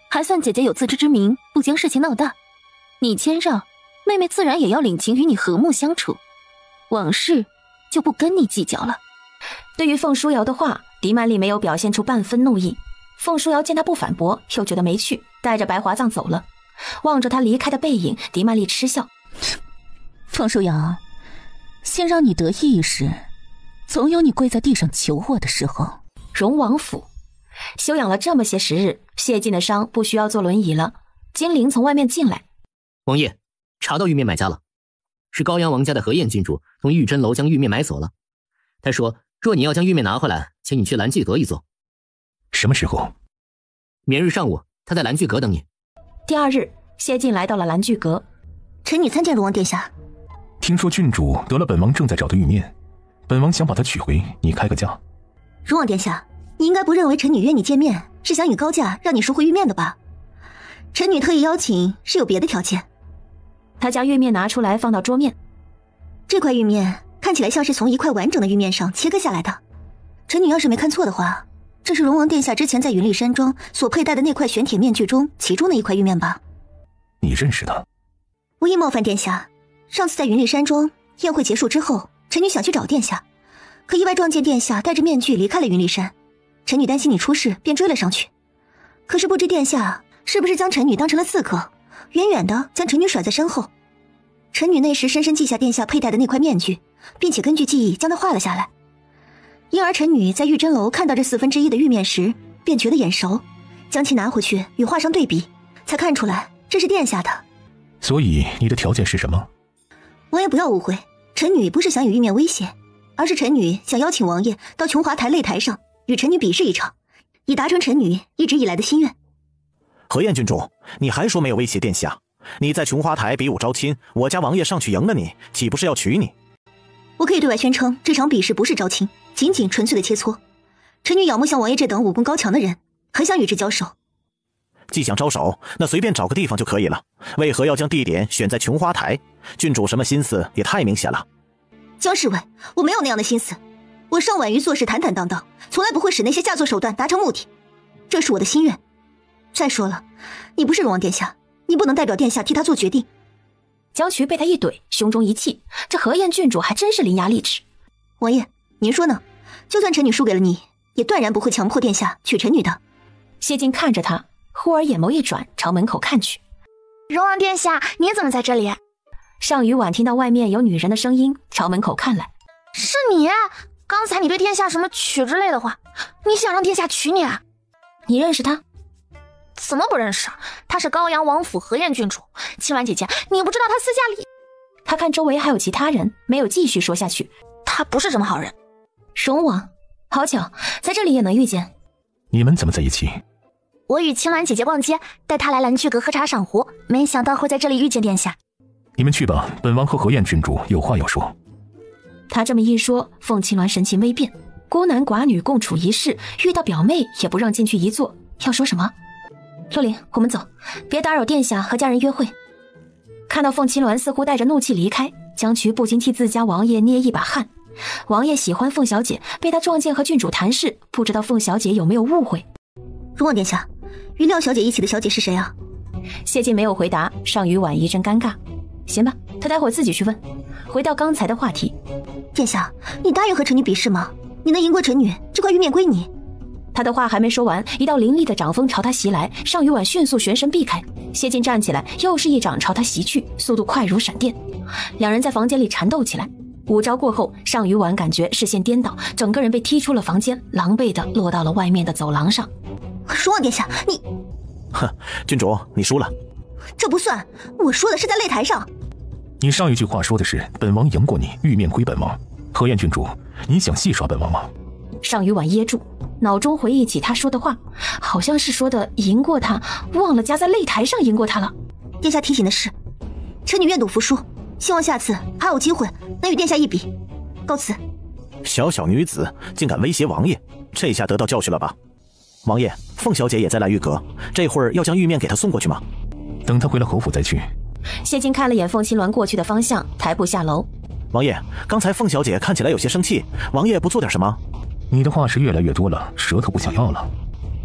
还算姐姐有自知之明，不将事情闹大。你谦让，妹妹自然也要领情与你和睦相处，往事就不跟你计较了。对于凤书瑶的话，狄曼丽没有表现出半分怒意。凤书瑶见他不反驳，又觉得没趣，带着白华葬走了。望着他离开的背影，狄曼丽嗤笑：凤书瑶，先让你得意一时，总有你跪在地上求我的时候。荣王府休养了这么些时日，谢晋的伤不需要坐轮椅了。金陵从外面进来：王爷，查到玉面买家了，是高阳王家的何晏郡主从玉真楼将玉面买走了。他说若你要将玉面拿回来，请你去蓝具阁一坐。什么时候？明日上午，他在蓝具阁等你。第2日，谢晋来到了蓝具阁。臣女参见龙王殿下。听说郡主得了本王正在找的玉面，本王想把它取回，你开个价。龙王殿下，你应该不认为臣女约你见面是想以高价让你赎回玉面的吧？臣女特意邀请是有别的条件。他将玉面拿出来放到桌面。这块玉面看起来像是从一块完整的玉面上切割下来的。臣女要是没看错的话，这是龙王殿下之前在云丽山庄所佩戴的那块玄铁面具中其中的一块玉面吧？你认识他？无意冒犯殿下，上次在云丽山庄宴会结束之后，臣女想去找殿下，可意外撞见殿下戴着面具离开了云丽山。臣女担心你出事，便追了上去。可是不知殿下是不是将臣女当成了刺客，远远的将臣女甩在身后。臣女那时深深记下殿下佩戴的那块面具，并且根据记忆将它画了下来。因而臣女在玉真楼看到这1/4的玉面时，便觉得眼熟，将其拿回去与画上对比，才看出来这是殿下的。所以你的条件是什么？王爷不要误会，臣女不是想与玉面威胁，而是臣女想邀请王爷到琼华台擂台上与臣女比试一场，以达成臣女一直以来的心愿。何晏郡主，你还说没有威胁殿下？你在琼华台比武招亲，我家王爷上去赢了你，岂不是要娶你？我可以对外宣称，这场比试不是招亲，仅仅纯粹的切磋。臣女仰慕像王爷这等武功高强的人，很想与之交手。既想招手，那随便找个地方就可以了，为何要将地点选在琼华台？郡主什么心思也太明显了。江侍卫，我没有那样的心思，我尚晚于做事坦坦荡荡，从来不会使那些下作手段达成目的，这是我的心愿。再说了，你不是龙王殿下，你不能代表殿下替他做决定。江渠被他一怼，胸中一气，这何晏郡主还真是伶牙俐齿。王爷，您说呢？就算臣女输给了你，也断然不会强迫殿下娶臣女的。谢晋看着他，忽而眼眸一转，朝门口看去。荣王殿下，你怎么在这里？尚雨婉听到外面有女人的声音，朝门口看来。是你？刚才你对殿下什么娶之类的话，你想让殿下娶你啊？你认识他？怎么不认识？她是高阳王府何晏郡主。青鸾姐姐，你不知道她私下里……他看周围还有其他人，没有继续说下去。她不是什么好人。荣王，好巧，在这里也能遇见。你们怎么在一起？我与青鸾姐姐逛街，带她来蓝具阁喝茶赏壶，没想到会在这里遇见殿下。你们去吧，本王和何晏郡主有话要说。他这么一说，凤青鸾神情微变。孤男寡女共处一室，遇到表妹也不让进去一坐，要说什么？洛琳，我们走，别打扰殿下和家人约会。看到凤青鸾似乎带着怒气离开，江渠不禁替自家王爷捏一把汗。王爷喜欢凤小姐，被他撞见和郡主谈事，不知道凤小姐有没有误会。荣王殿下，与廖小姐一起的小姐是谁啊？谢晋没有回答，尚雨婉一阵尴尬。行吧，他待会儿自己去问。回到刚才的话题，殿下，你答应和臣女比试吗？你能赢过臣女，这块玉面归你。他的话还没说完，一道凌厉的掌风朝他袭来，尚雨婉迅速旋身避开。谢晋站起来，又是一掌朝他袭去，速度快如闪电。两人在房间里缠斗起来。5招过后，尚雨婉感觉视线颠倒，整个人被踢出了房间，狼狈地落到了外面的走廊上。荣王殿下，你……哼，郡主，你输了。这不算，我说的是在擂台上。你上一句话说的是本王赢过你，玉面归本王。何晏郡主，你想戏耍本王吗？尚雨婉噎住，脑中回忆起他说的话，好像是说的赢过他，忘了加在擂台上赢过他了。殿下提醒的是，臣女愿赌服输，希望下次还有机会能与殿下一比。告辞。小小女子竟敢威胁王爷，这下得到教训了吧？王爷，凤小姐也在蓝玉阁，这会儿要将玉面给她送过去吗？等她回了侯府再去。谢晋看了眼凤青鸾过去的方向，抬步下楼。王爷，刚才凤小姐看起来有些生气，王爷不做点什么？你的话是越来越多了，舌头不想要了。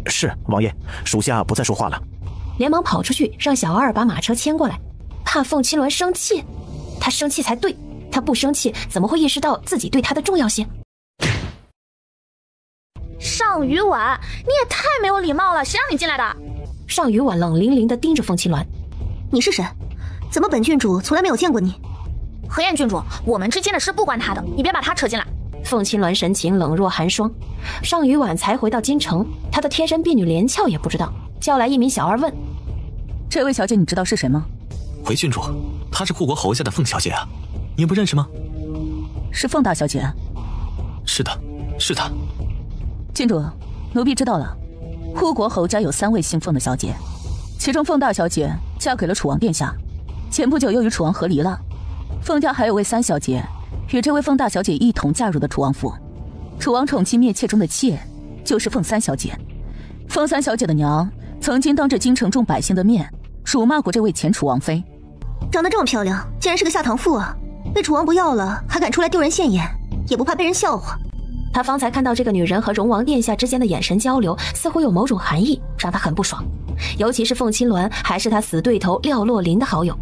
是，王爷，属下不再说话了。连忙跑出去，让小二把马车牵过来，怕凤青鸾生气。他生气才对，他不生气怎么会意识到自己对他的重要性？尚雨婉，你也太没有礼貌了，谁让你进来的？尚雨婉冷凌凌地盯着凤青鸾。你是谁？怎么本郡主从来没有见过你？何晏郡主，我们之间的事不关他的，你别把他扯进来。凤青鸾神情冷若寒霜。尚雨婉才回到京城，她的贴身婢女连翘也不知道，叫来一名小二问：这位小姐你知道是谁吗？回郡主，她是护国侯家的凤小姐啊，你不认识吗？是凤大小姐。是的，是她。郡主，奴婢知道了，护国侯家有3位姓凤的小姐，其中凤大小姐嫁给了楚王殿下，前不久又与楚王和离了。凤家还有位3小姐，与这位凤大小姐一同嫁入的楚王府。楚王宠妻灭妾中的妾，就是凤3小姐。凤3小姐的娘曾经当着京城众百姓的面辱骂过这位前楚王妃。长得这么漂亮，竟然是个下堂妇啊！被楚王不要了，还敢出来丢人现眼，也不怕被人笑话。他方才看到这个女人和荣王殿下之间的眼神交流，似乎有某种含义，让他很不爽。尤其是凤青鸾还是他死对头廖洛林的好友。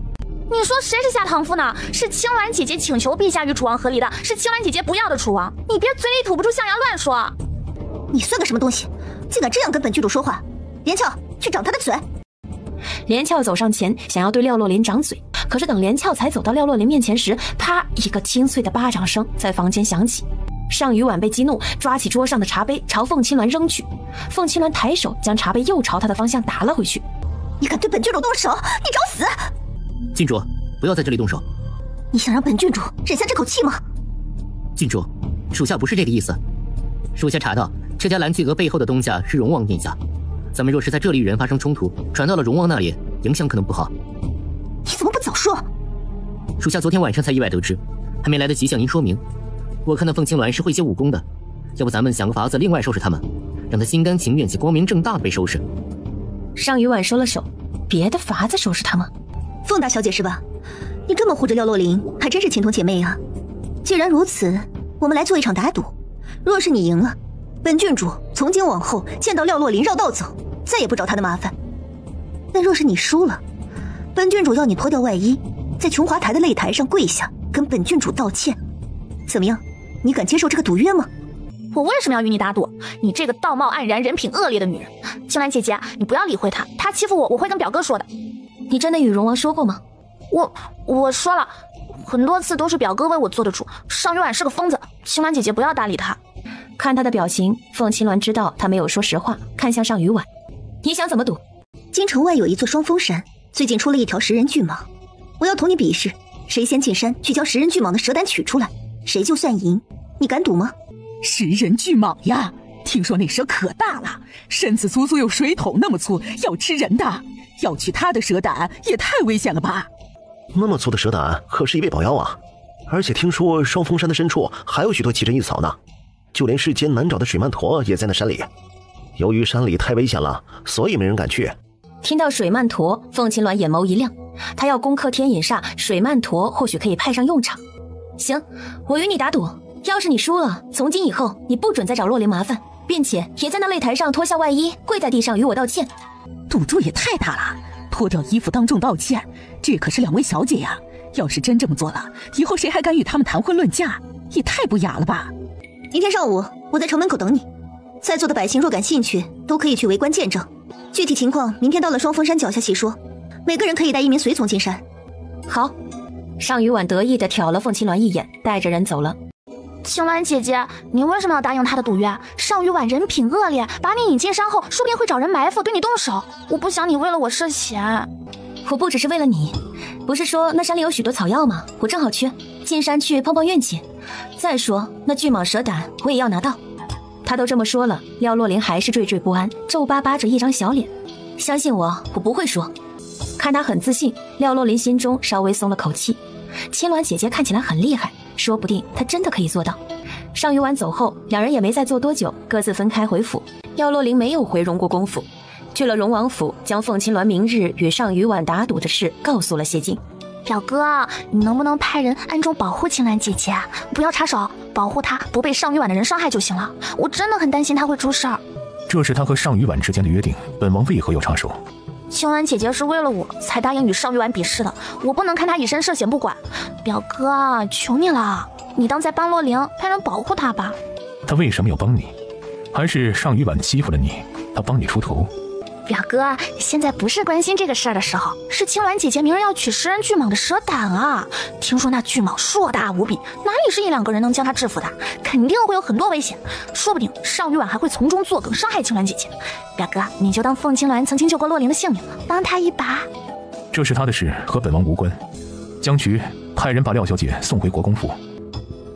你说谁是下堂妇呢？是青鸾姐姐请求陛下与楚王和离的，是青鸾姐姐不要的楚王。你别嘴里吐不出象牙乱说。你算个什么东西，竟敢这样跟本郡主说话？连翘，去掌他的嘴。连翘走上前，想要对廖洛林掌嘴，可是等连翘才走到廖洛林面前时，啪，一个清脆的巴掌声在房间响起。尚雨婉被激怒，抓起桌上的茶杯朝凤青鸾扔去。凤青鸾抬手将茶杯又朝他的方向打了回去。你敢对本郡主动手，你找死！郡主，不要在这里动手。你想让本郡主忍下这口气吗？郡主，属下不是这个意思。属下查到这家蓝翠阁背后的东家是荣王殿下，咱们若是在这里与人发生冲突，传到了荣王那里，影响可能不好。你怎么不早说？属下昨天晚上才意外得知，还没来得及向您说明。我看那凤青鸾是会些武功的，要不咱们想个法子另外收拾他们，让他心甘情愿且光明正大的被收拾。尚雨婉收了手，别的法子收拾他吗？凤大小姐是吧？你这么护着廖洛林，还真是情同姐妹啊。既然如此，我们来做一场打赌。若是你赢了，本郡主从今往后见到廖洛林绕道走，再也不找他的麻烦。但若是你输了，本郡主要你脱掉外衣，在琼华台的擂台上跪下，跟本郡主道歉。怎么样？你敢接受这个赌约吗？我为什么要与你打赌？你这个道貌岸然、人品恶劣的女人！青鸾姐姐，你不要理会她，她欺负我，我会跟表哥说的。你真的与荣王说过吗？我说了，很多次都是表哥为我做的主。尚雨婉是个疯子，青鸾姐姐不要搭理她。看她的表情，凤青鸾知道她没有说实话，看向尚雨婉。你想怎么赌？京城外有一座双峰山，最近出了一条食人巨蟒，我要同你比试，谁先进山去将食人巨蟒的蛇胆取出来，谁就算赢。你敢赌吗？食人巨蟒呀，听说那蛇可大了，身子足足有水桶那么粗，要吃人的。要取它的蛇胆也太危险了吧？那么粗的蛇胆可是一味宝药啊！而且听说双峰山的深处还有许多奇珍异草呢，就连世间难找的水曼陀也在那山里。由于山里太危险了，所以没人敢去。听到水曼陀，凤青鸾眼眸一亮，他要攻克天隐煞，水曼陀或许可以派上用场。行，我与你打赌，要是你输了，从今以后你不准再找洛琳麻烦，并且也在那擂台上脱下外衣，跪在地上与我道歉。赌注也太大了，脱掉衣服当众道歉，这可是2位小姐呀！要是真这么做了，以后谁还敢与他们谈婚论嫁？也太不雅了吧！明天上午我在城门口等你，在座的百姓若感兴趣，都可以去围观见证。具体情况明天到了双峰山脚下细说，每个人可以带1名随从进山。好。尚雨婉得意地瞟了凤青鸾一眼，带着人走了。青鸾姐姐，你为什么要答应他的赌约？尚雨婉人品恶劣，把你引进山后，说不定会找人埋伏，对你动手。我不想你为了我涉险。我不只是为了你，不是说那山里有许多草药吗？我正好缺，进山去碰碰运气。再说那巨蟒蛇胆，我也要拿到。他都这么说了，廖洛琳还是惴惴不安，皱巴巴着一张小脸。相信我，我不会说。看他很自信，廖洛琳心中稍微松了口气。青鸾姐姐看起来很厉害，说不定她真的可以做到。尚雨婉走后，两人也没再坐多久，各自分开回府。廖洛琳没有回荣国公府，去了荣王府，将凤青鸾明日与尚雨婉打赌的事告诉了谢晋。表哥，你能不能派人暗中保护青鸾姐姐，不要插手，保护她不被尚雨婉的人伤害就行了。我真的很担心她会出事儿。这是他和尚雨婉之间的约定，本王为何要插手？青鸾姐姐是为了我才答应与尚雨婉比试的，我不能看她以身涉险不管。表哥，求你了，你当在班洛琳，派人保护她吧。他为什么要帮你？还是尚雨婉欺负了你，他帮你出头？表哥，现在不是关心这个事儿的时候，是青鸾姐姐明日要取食人巨蟒的蛇胆啊！听说那巨蟒硕大无比，哪里是1-2个人能将它制服的？肯定会有很多危险，说不定尚雨婉还会从中作梗，伤害青鸾姐姐。表哥，你就当凤青鸾曾经救过洛琳的性命，帮她一把。这是他的事，和本王无关。江渠，派人把廖小姐送回国公府。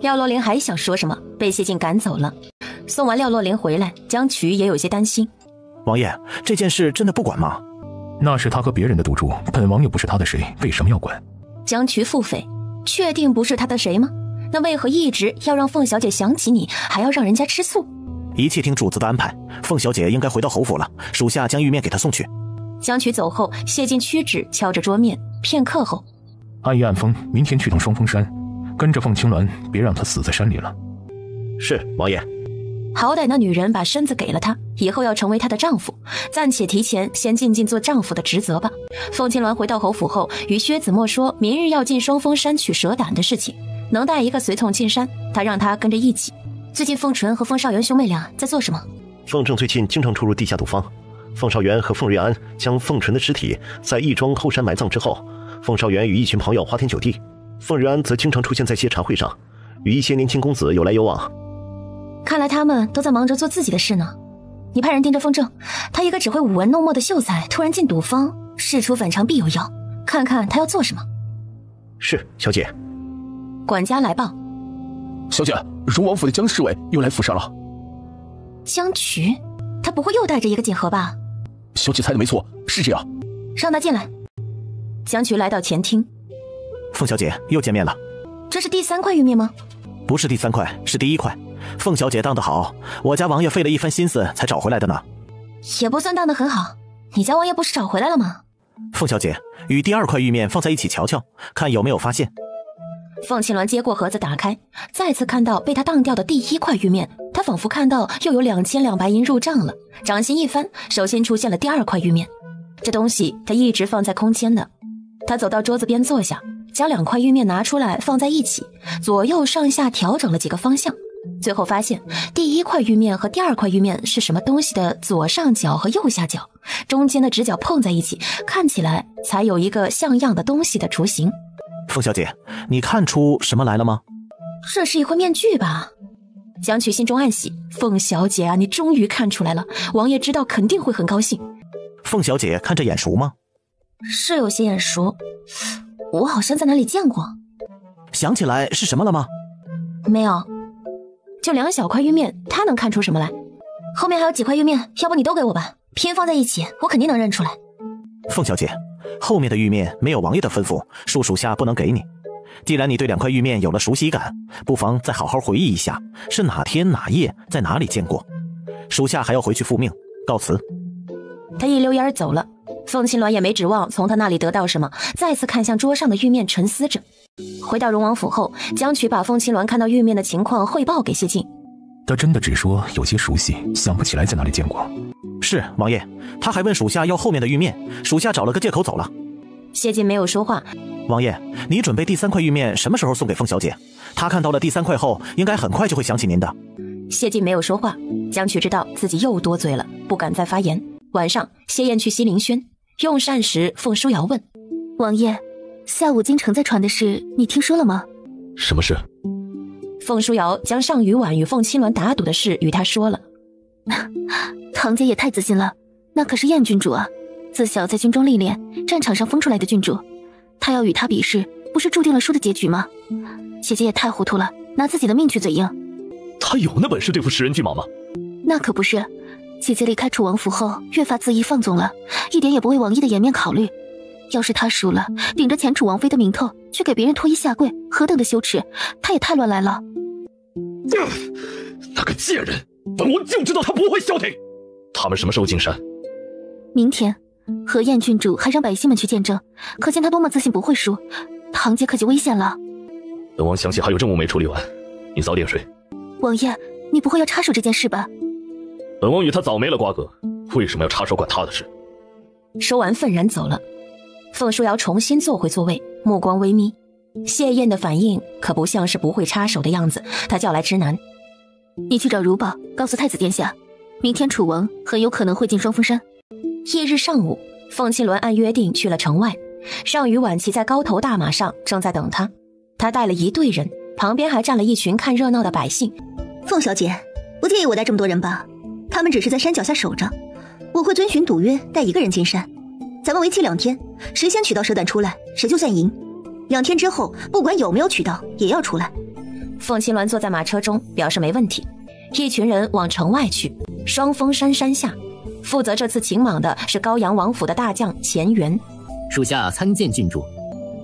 廖洛琳还想说什么，被谢晋赶走了。送完廖洛琳回来，江渠也有些担心。王爷，这件事真的不管吗？那是他和别人的赌注，本王又不是他的谁，为什么要管？江渠腹诽，确定不是他的谁吗？那为何一直要让凤小姐想起你，还要让人家吃醋？一切听主子的安排，凤小姐应该回到侯府了，属下将玉面给她送去。江渠走后，谢晋屈指敲着桌面，片刻后，暗夜暗风，明天去趟双峰山，跟着凤青鸾，别让她死在山里了。是，王爷。好歹那女人把身子给了他，以后要成为他的丈夫，暂且提前先尽做丈夫的职责吧。凤青鸾回到侯府后，与薛子墨说明日要进双峰山取蛇胆的事情，能带一个随从进山，他让他跟着一起。最近凤纯和凤少元兄妹俩在做什么？凤正最近经常出入地下赌坊，凤少元和凤瑞安将凤纯的尸体在义庄后山埋葬之后，凤少元与一群朋友花天酒地，凤瑞安则经常出现在些茶会上，与一些年轻公子有来有往。看来他们都在忙着做自己的事呢。你派人盯着凤正，他一个只会舞文弄墨的秀才，突然进赌坊，事出反常必有妖，看看他要做什么。是，小姐。管家来报，小姐，荣王府的江侍卫又来府上了。江渠，他不会又带着一个锦盒吧？小姐猜的没错，是这样。让他进来。江渠来到前厅。凤小姐又见面了。这是第3块玉面吗？不是第3块，是第1块。凤小姐当得好，我家王爷费了一番心思才找回来的呢。也不算当得很好，你家王爷不是找回来了吗？凤小姐，与第2块玉面放在一起瞧瞧，看有没有发现。凤青鸾接过盒子打开，再次看到被他当掉的第1块玉面，他仿佛看到又有2000两白银入账了。掌心一翻，手心出现了第2块玉面。这东西他一直放在空间的。他走到桌子边坐下，将2块玉面拿出来放在一起，左右上下调整了几个方向，最后发现第1块玉面和第2块玉面是什么东西的左上角和右下角，中间的直角碰在一起，看起来才有一个像样的东西的雏形。凤小姐，你看出什么来了吗？这是一块面具吧？江渠心中暗喜，凤小姐啊，你终于看出来了，王爷知道肯定会很高兴。凤小姐看着眼熟吗？是有些眼熟，我好像在哪里见过。想起来是什么了吗？没有，就2小块玉面，他能看出什么来？后面还有几块玉面，要不你都给我吧，拼放在一起，我肯定能认出来。凤小姐，后面的玉面没有王爷的吩咐，属下不能给你。既然你对2块玉面有了熟悉感，不妨再好好回忆一下，是哪天哪夜在哪里见过。属下还要回去复命，告辞。他一溜烟走了。凤青鸾也没指望从他那里得到什么，再次看向桌上的玉面沉思着。回到荣王府后，江曲把凤青鸾看到玉面的情况汇报给谢晋。他真的只说有些熟悉，想不起来在哪里见过。是王爷，他还问属下要后面的玉面，属下找了个借口走了。谢晋没有说话。王爷，你准备第3块玉面什么时候送给凤小姐？她看到了第3块后，应该很快就会想起您的。谢晋没有说话，江曲知道自己又多嘴了，不敢再发言。晚上，谢燕去西陵轩用膳时，凤书瑶问王爷，下午京城在传的事，你听说了吗？什么事？凤书瑶将上虞婉与凤青鸾打赌的事与他说了。堂姐也太自信了，那可是燕郡主啊，自小在军中历练，战场上疯出来的郡主，她要与他比试，不是注定了输的结局吗？姐姐也太糊涂了，拿自己的命去嘴硬。她有那本事对付食人巨蟒吗？那可不是，姐姐离开楚王府后，越发恣意放纵了，一点也不为王爷的颜面考虑。要是她输了，顶着前楚王妃的名头去给别人脱衣下跪，何等的羞耻！她也太乱来了。那个贱人，本王就知道她不会消停。他们什么时候进山？明天。和燕郡主还让百姓们去见证，可见她多么自信不会输。堂姐可就危险了。本王想起还有任务没处理完，你早点睡。王爷，你不会要插手这件事吧？本王与他早没了瓜葛，为什么要插手管他的事？说完愤然走了。凤书瑶重新坐回座位，目光微眯。谢燕的反应可不像是不会插手的样子，她叫来直男：你去找如宝，告诉太子殿下，明天楚王很有可能会进双峰山。翌日上午，凤青鸾按约定去了城外，上虞婉骑在高头大马上，正在等他。他带了一队人，旁边还站了一群看热闹的百姓。凤小姐，不介意我带这么多人吧？他们只是在山脚下守着，我会遵循赌约，带一个人进山。咱们为期2天，谁先取到蛇胆出来，谁就算赢。2天之后，不管有没有取到，也要出来。凤青鸾坐在马车中，表示没问题。一群人往城外去，双峰山山下。负责这次擒蟒的是高阳王府的大将钱元。属下参见郡主。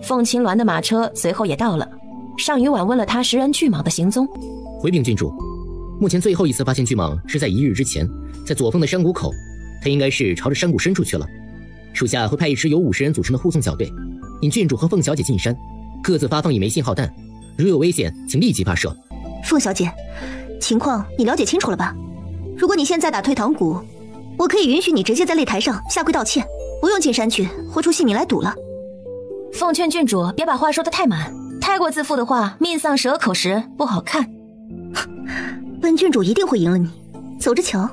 凤青鸾的马车随后也到了。上虞婉问了他食人巨蟒的行踪。回禀郡主，目前最后一次发现巨蟒是在1日之前，在左峰的山谷口，它应该是朝着山谷深处去了。属下会派一支由50人组成的护送小队，引郡主和凤小姐进山，各自发放1枚信号弹，如有危险，请立即发射。凤小姐，情况你了解清楚了吧？如果你现在打退堂鼓，我可以允许你直接在擂台上下跪道歉，不用进山去豁出性命来赌了。奉劝郡主别把话说得太满，太过自负的话，命丧蛇口时不好看。本郡主一定会赢了你，走着瞧。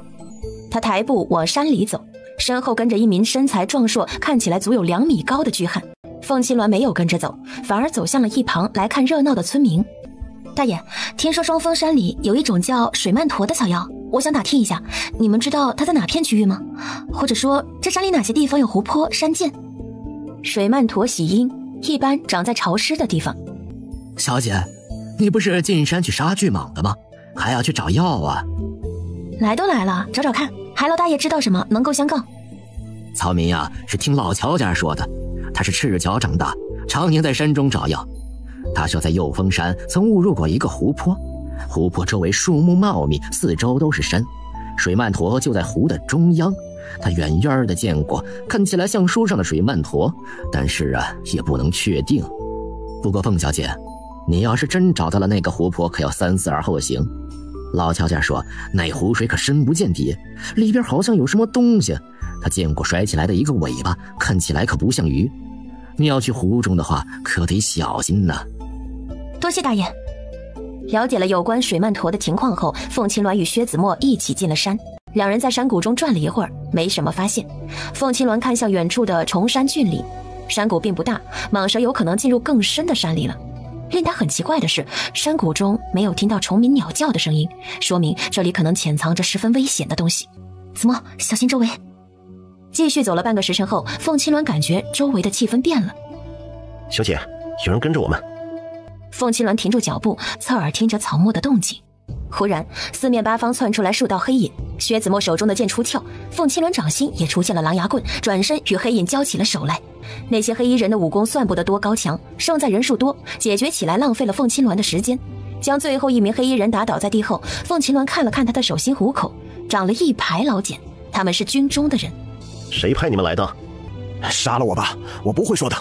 他抬步往山里走，身后跟着一名身材壮硕、看起来足有2米高的巨汉。凤青鸾没有跟着走，反而走向了一旁来看热闹的村民。大爷，听说双峰山里有一种叫水曼陀的草药，我想打听一下，你们知道它在哪片区域吗？或者说这山里哪些地方有湖泊、山涧？水曼陀喜阴，一般长在潮湿的地方。小姐，你不是进山去杀巨蟒的吗？还要去找药啊？来都来了，找找看，还老大爷知道什么能够相告？曹民呀，是听老乔家说的，他是赤脚长大，常年在山中找药。他说在右峰山曾误入过一个湖泊，湖泊周围树木茂密，四周都是山，水曼陀就在湖的中央。他远远的见过，看起来像书上的水曼陀，但是也不能确定。不过凤小姐，你要是真找到了那个湖泊，可要3思而后行。老乔家说那湖水可深不见底，里边好像有什么东西，他见过甩起来的一个尾巴，看起来可不像鱼。你要去湖中的话，可得小心呐。多谢大爷。了解了有关水曼陀的情况后，凤青鸾与薛子墨一起进了山。2人在山谷中转了一会儿，没什么发现。凤青鸾看向远处的崇山峻岭，山谷并不大，蟒蛇有可能进入更深的山里了。令他很奇怪的是，山谷中没有听到虫鸣鸟叫的声音，说明这里可能潜藏着十分危险的东西。子墨，小心周围。继续走了半个时辰后，凤青鸾感觉周围的气氛变了。小姐，有人跟着我们。凤青鸾停住脚步，侧耳听着草木的动静。忽然，四面八方窜出来数道黑影，薛子墨手中的剑出鞘，凤青鸾掌心也出现了狼牙棍，转身与黑影交起了手来。那些黑衣人的武功算不得多高强，胜在人数多，解决起来浪费了凤青鸾的时间。将最后一名黑衣人打倒在地后，凤青鸾看了看他的手心虎口，长了一排老茧，他们是军中的人。谁派你们来的？杀了我吧，我不会说的。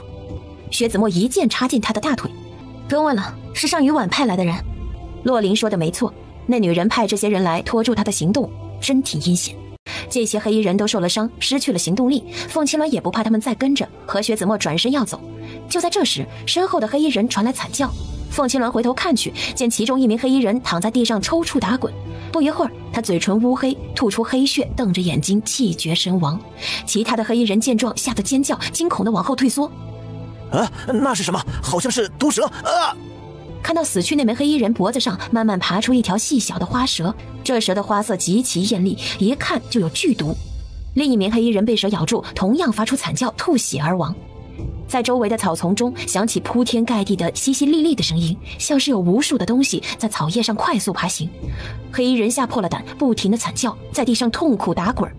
薛子墨一剑插进他的大腿。不用问了，是上雨晚派来的人。洛林说的没错，那女人派这些人来拖住他的行动，真挺阴险。这些黑衣人都受了伤，失去了行动力，凤青鸾也不怕他们再跟着，和薛子墨转身要走。就在这时，身后的黑衣人传来惨叫。凤青鸾回头看去，见其中一名黑衣人躺在地上抽搐打滚。不一会儿，他嘴唇乌黑，吐出黑血，瞪着眼睛气绝身亡。其他的黑衣人见状，吓得尖叫，惊恐地往后退缩。那是什么？好像是毒蛇啊！看到死去那名黑衣人脖子上慢慢爬出一条细小的花蛇，这蛇的花色极其艳丽，一看就有剧毒。另一名黑衣人被蛇咬住，同样发出惨叫，吐血而亡。在周围的草丛中响起铺天盖地的淅淅沥沥的声音，像是有无数的东西在草叶上快速爬行。黑衣人吓破了胆，不停地惨叫，在地上痛苦打滚。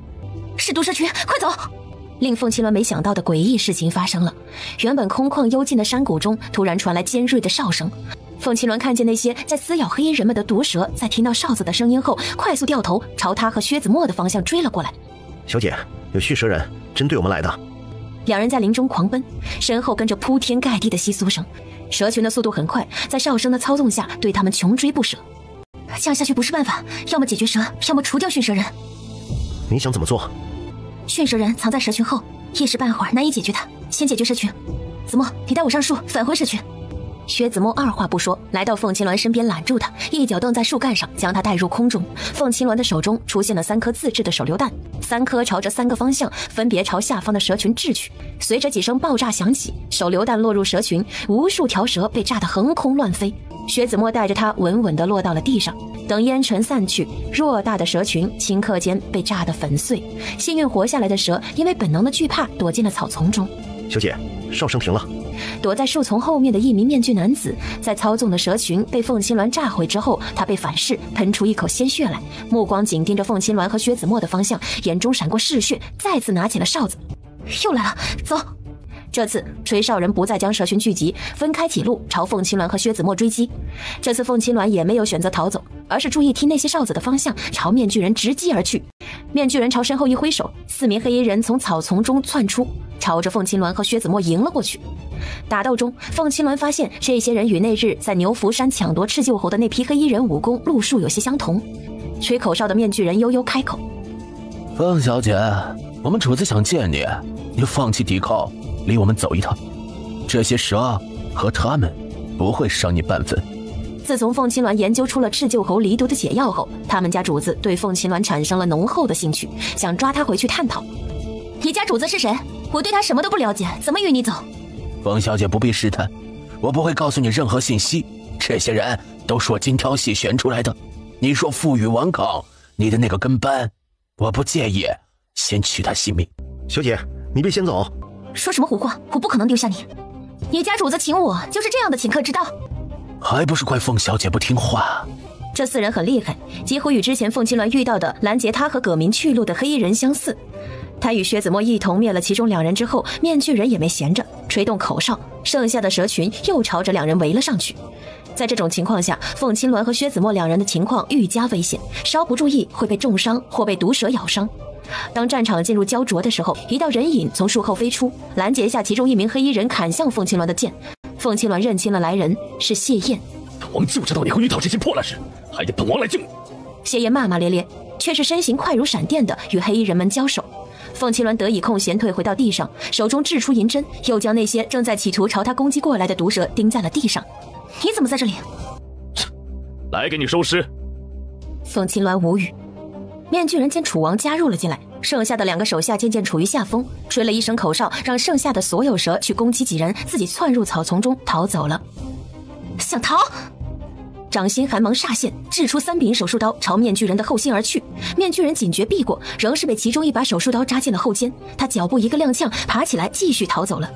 是毒蛇群，快走！令凤青鸾没想到的诡异事情发生了，原本空旷幽静的山谷中突然传来尖锐的哨声。凤青鸾看见那些在撕咬黑衣人们的毒蛇，在听到哨子的声音后，快速掉头朝他和薛子墨的方向追了过来。小姐，有续蛇人针对我们来的。两人在林中狂奔，身后跟着铺天盖地的窸窣声。蛇群的速度很快，在哨声的操纵下，对他们穷追不舍。这样下去不是办法，要么解决蛇，要么除掉驯蛇人。你想怎么做？驯蛇人藏在蛇群后，一时半会儿难以解决他，先解决蛇群。子墨，你带我上树，返回蛇群。薛子墨二话不说，来到凤青鸾身边揽住他，一脚蹬在树干上，将他带入空中。凤青鸾的手中出现了3颗自制的手榴弹，3颗朝着3个方向，分别朝下方的蛇群掷去。随着几声爆炸响起，手榴弹落入蛇群，无数条蛇被炸得横空乱飞。薛子墨带着他稳稳地落到了地上，等烟尘散去，偌大的蛇群顷刻间被炸得粉碎。幸运活下来的蛇因为本能的惧怕，躲进了草丛中。小姐，哨声停了。躲在树丛后面的一名面具男子在操纵的蛇群被凤青鸾炸毁之后，他被反噬，喷出一口鲜血来，目光紧盯着凤青鸾和薛子墨的方向，眼中闪过嗜血，再次拿起了哨子。又来了，走！这次吹哨人不再将蛇群聚集，分开几路朝凤青鸾和薛子墨追击。这次凤青鸾也没有选择逃走，而是注意听那些哨子的方向，朝面具人直击而去。面具人朝身后一挥手，4名黑衣人从草丛中窜出，朝着凤青鸾和薛子墨迎了过去。打斗中，凤青鸾发现这些人与那日在牛福山抢夺赤鹫侯的那批黑衣人武功路数有些相同。吹口哨的面具人悠悠开口：凤小姐，我们主子想见你，你放弃抵抗，离我们走一趟。这些蛇和他们不会伤你半分。自从凤青鸾研究出了赤鹫侯离毒的解药后，他们家主子对凤青鸾产生了浓厚的兴趣，想抓他回去探讨。你家主子是谁？我对他什么都不了解，怎么与你走？凤小姐不必试探，我不会告诉你任何信息。这些人都是我精挑细选出来的。你若负隅顽抗，你的那个跟班，我不介意先取他性命。小姐，你别先走。说什么胡话，我不可能丢下你。你家主子请我就是这样的请客之道。还不是怪凤小姐不听话。这4人很厉害，几乎与之前凤青鸾遇到的拦截他和葛明去路的黑衣人相似。他与薛子墨一同灭了其中2人之后，面具人也没闲着，吹动口哨，剩下的蛇群又朝着2人围了上去。在这种情况下，凤青鸾和薛子墨2人的情况愈加危险，稍不注意会被重伤或被毒蛇咬伤。当战场进入焦灼的时候，一道人影从树后飞出，拦截下其中1名黑衣人砍向凤青鸾的剑。凤青鸾认清了来人，是谢燕。本王就知道你会遇到这些破烂事，还得本王来救你。谢燕骂骂咧咧，却是身形快如闪电的与黑衣人们交手。凤青鸾得以空闲退回到地上，手中掷出银针，又将那些正在企图朝他攻击过来的毒蛇钉在了地上。你怎么在这里？来给你收尸。凤青鸾无语。面具人见楚王加入了进来，剩下的2个手下渐渐处于下风，吹了一声口哨，让剩下的所有蛇去攻击几人，自己窜入草丛中逃走了。想逃？掌心寒芒煞现，掷出3柄手术刀朝面具人的后心而去。面具人警觉避过，仍是被其中一把手术刀扎进了后肩。他脚步一个踉跄，爬起来继续逃走了。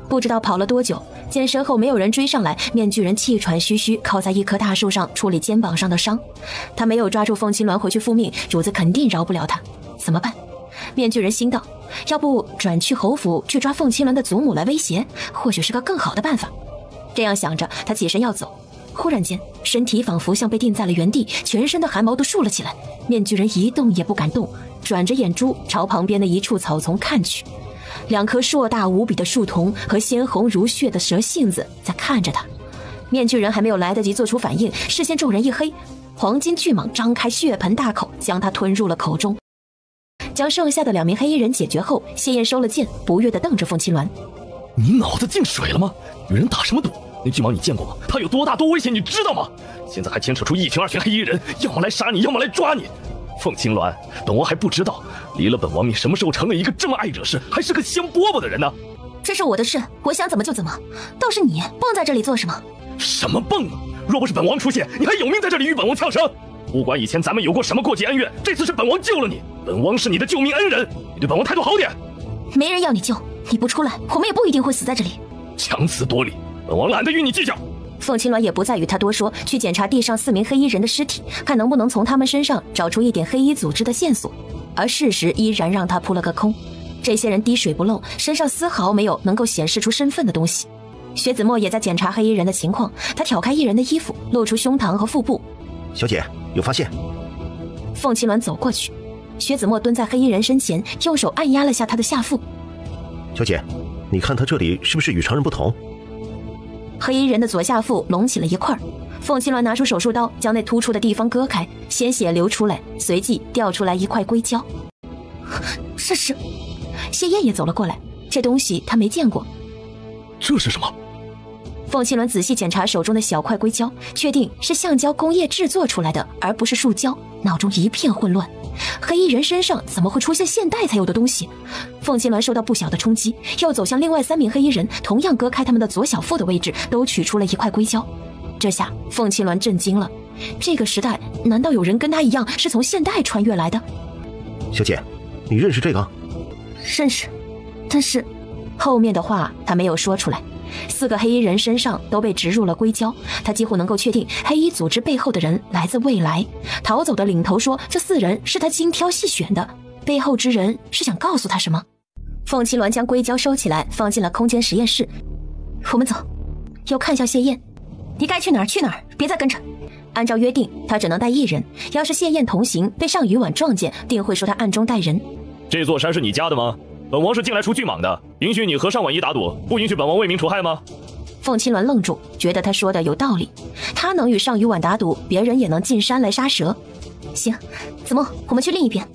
不知道跑了多久，见身后没有人追上来，面具人气喘吁吁靠在一棵大树上处理肩膀上的伤。他没有抓住凤青鸾回去复命，主子肯定饶不了他，怎么办？面具人心道，要不转去侯府去抓凤青鸾的祖母来威胁，或许是个更好的办法。这样想着，他起身要走，忽然间身体仿佛像被定在了原地，全身的汗毛都竖了起来。面具人一动也不敢动，转着眼珠朝旁边的一处草丛看去。2颗硕大无比的树瞳和鲜红如血的蛇信子在看着他。面具人还没有来得及做出反应，视线骤然一黑，黄金巨蟒张开血盆大口，将他吞入了口中。将剩下的2名黑衣人解决后，谢燕收了剑，不悦地瞪着凤青鸾：“你脑子进水了吗？与人打什么赌？那巨蟒你见过吗？它有多大多危险，你知道吗？现在还牵扯出1群2群黑衣人，要么来杀你，要么来抓你。凤青鸾，本王还不知道，离了本王，你什么时候成了一个这么爱惹事，还是个香饽饽的人呢？这是我的事，我想怎么就怎么。倒是你蹦在这里做什么？什么蹦啊！若不是本王出现，你还有命在这里与本王呛声？不管以前咱们有过什么过节恩怨，这次是本王救了你，本王是你的救命恩人，你对本王态度好点。没人要你救，你不出来，我们也不一定会死在这里。强词夺理，本王懒得与你计较。凤青鸾也不再与他多说，去检查地上4名黑衣人的尸体，看能不能从他们身上找出一点黑衣组织的线索。而事实依然让他扑了个空，这些人滴水不漏，身上丝毫没有能够显示出身份的东西。薛子墨也在检查黑衣人的情况，他挑开一人的衣服，露出胸膛和腹部。小姐，有发现？凤青鸾走过去，薛子墨蹲在黑衣人身前，用手按压了下他的下腹。小姐，你看他这里是不是与常人不同？黑衣人的左下腹隆起了一块，凤青鸾拿出手术刀，将那突出的地方割开，鲜血流出来，随即掉出来一块硅胶。这是……谢燕也走了过来，这东西他没见过。这是什么？凤青鸾仔细检查手中的小块硅胶，确定是橡胶工业制作出来的，而不是塑胶，脑中一片混乱。黑衣人身上怎么会出现现代才有的东西？凤青鸾受到不小的冲击，又走向另外3名黑衣人，同样割开他们的左小腹的位置，都取出了一块硅胶。这下凤青鸾震惊了，这个时代难道有人跟他一样是从现代穿越来的？小姐，你认识这个？认识，但是后面的话他没有说出来。4个黑衣人身上都被植入了硅胶，他几乎能够确定黑衣组织背后的人来自未来。逃走的领头说这4人是他精挑细选的，背后之人是想告诉他什么？凤青鸾将硅胶收起来，放进了空间实验室。我们走。又看向谢燕，你该去哪儿去哪儿，别再跟着。按照约定，他只能带1人，要是谢燕同行被上雨晚撞见，定会说他暗中带人。这座山是你家的吗？本王是进来除巨蟒的，允许你和上婉仪打赌，不允许本王为民除害吗？凤青鸾愣住，觉得他说的有道理。他能与上雨晚打赌，别人也能进山来杀蛇。行，子墨，我们去另一边。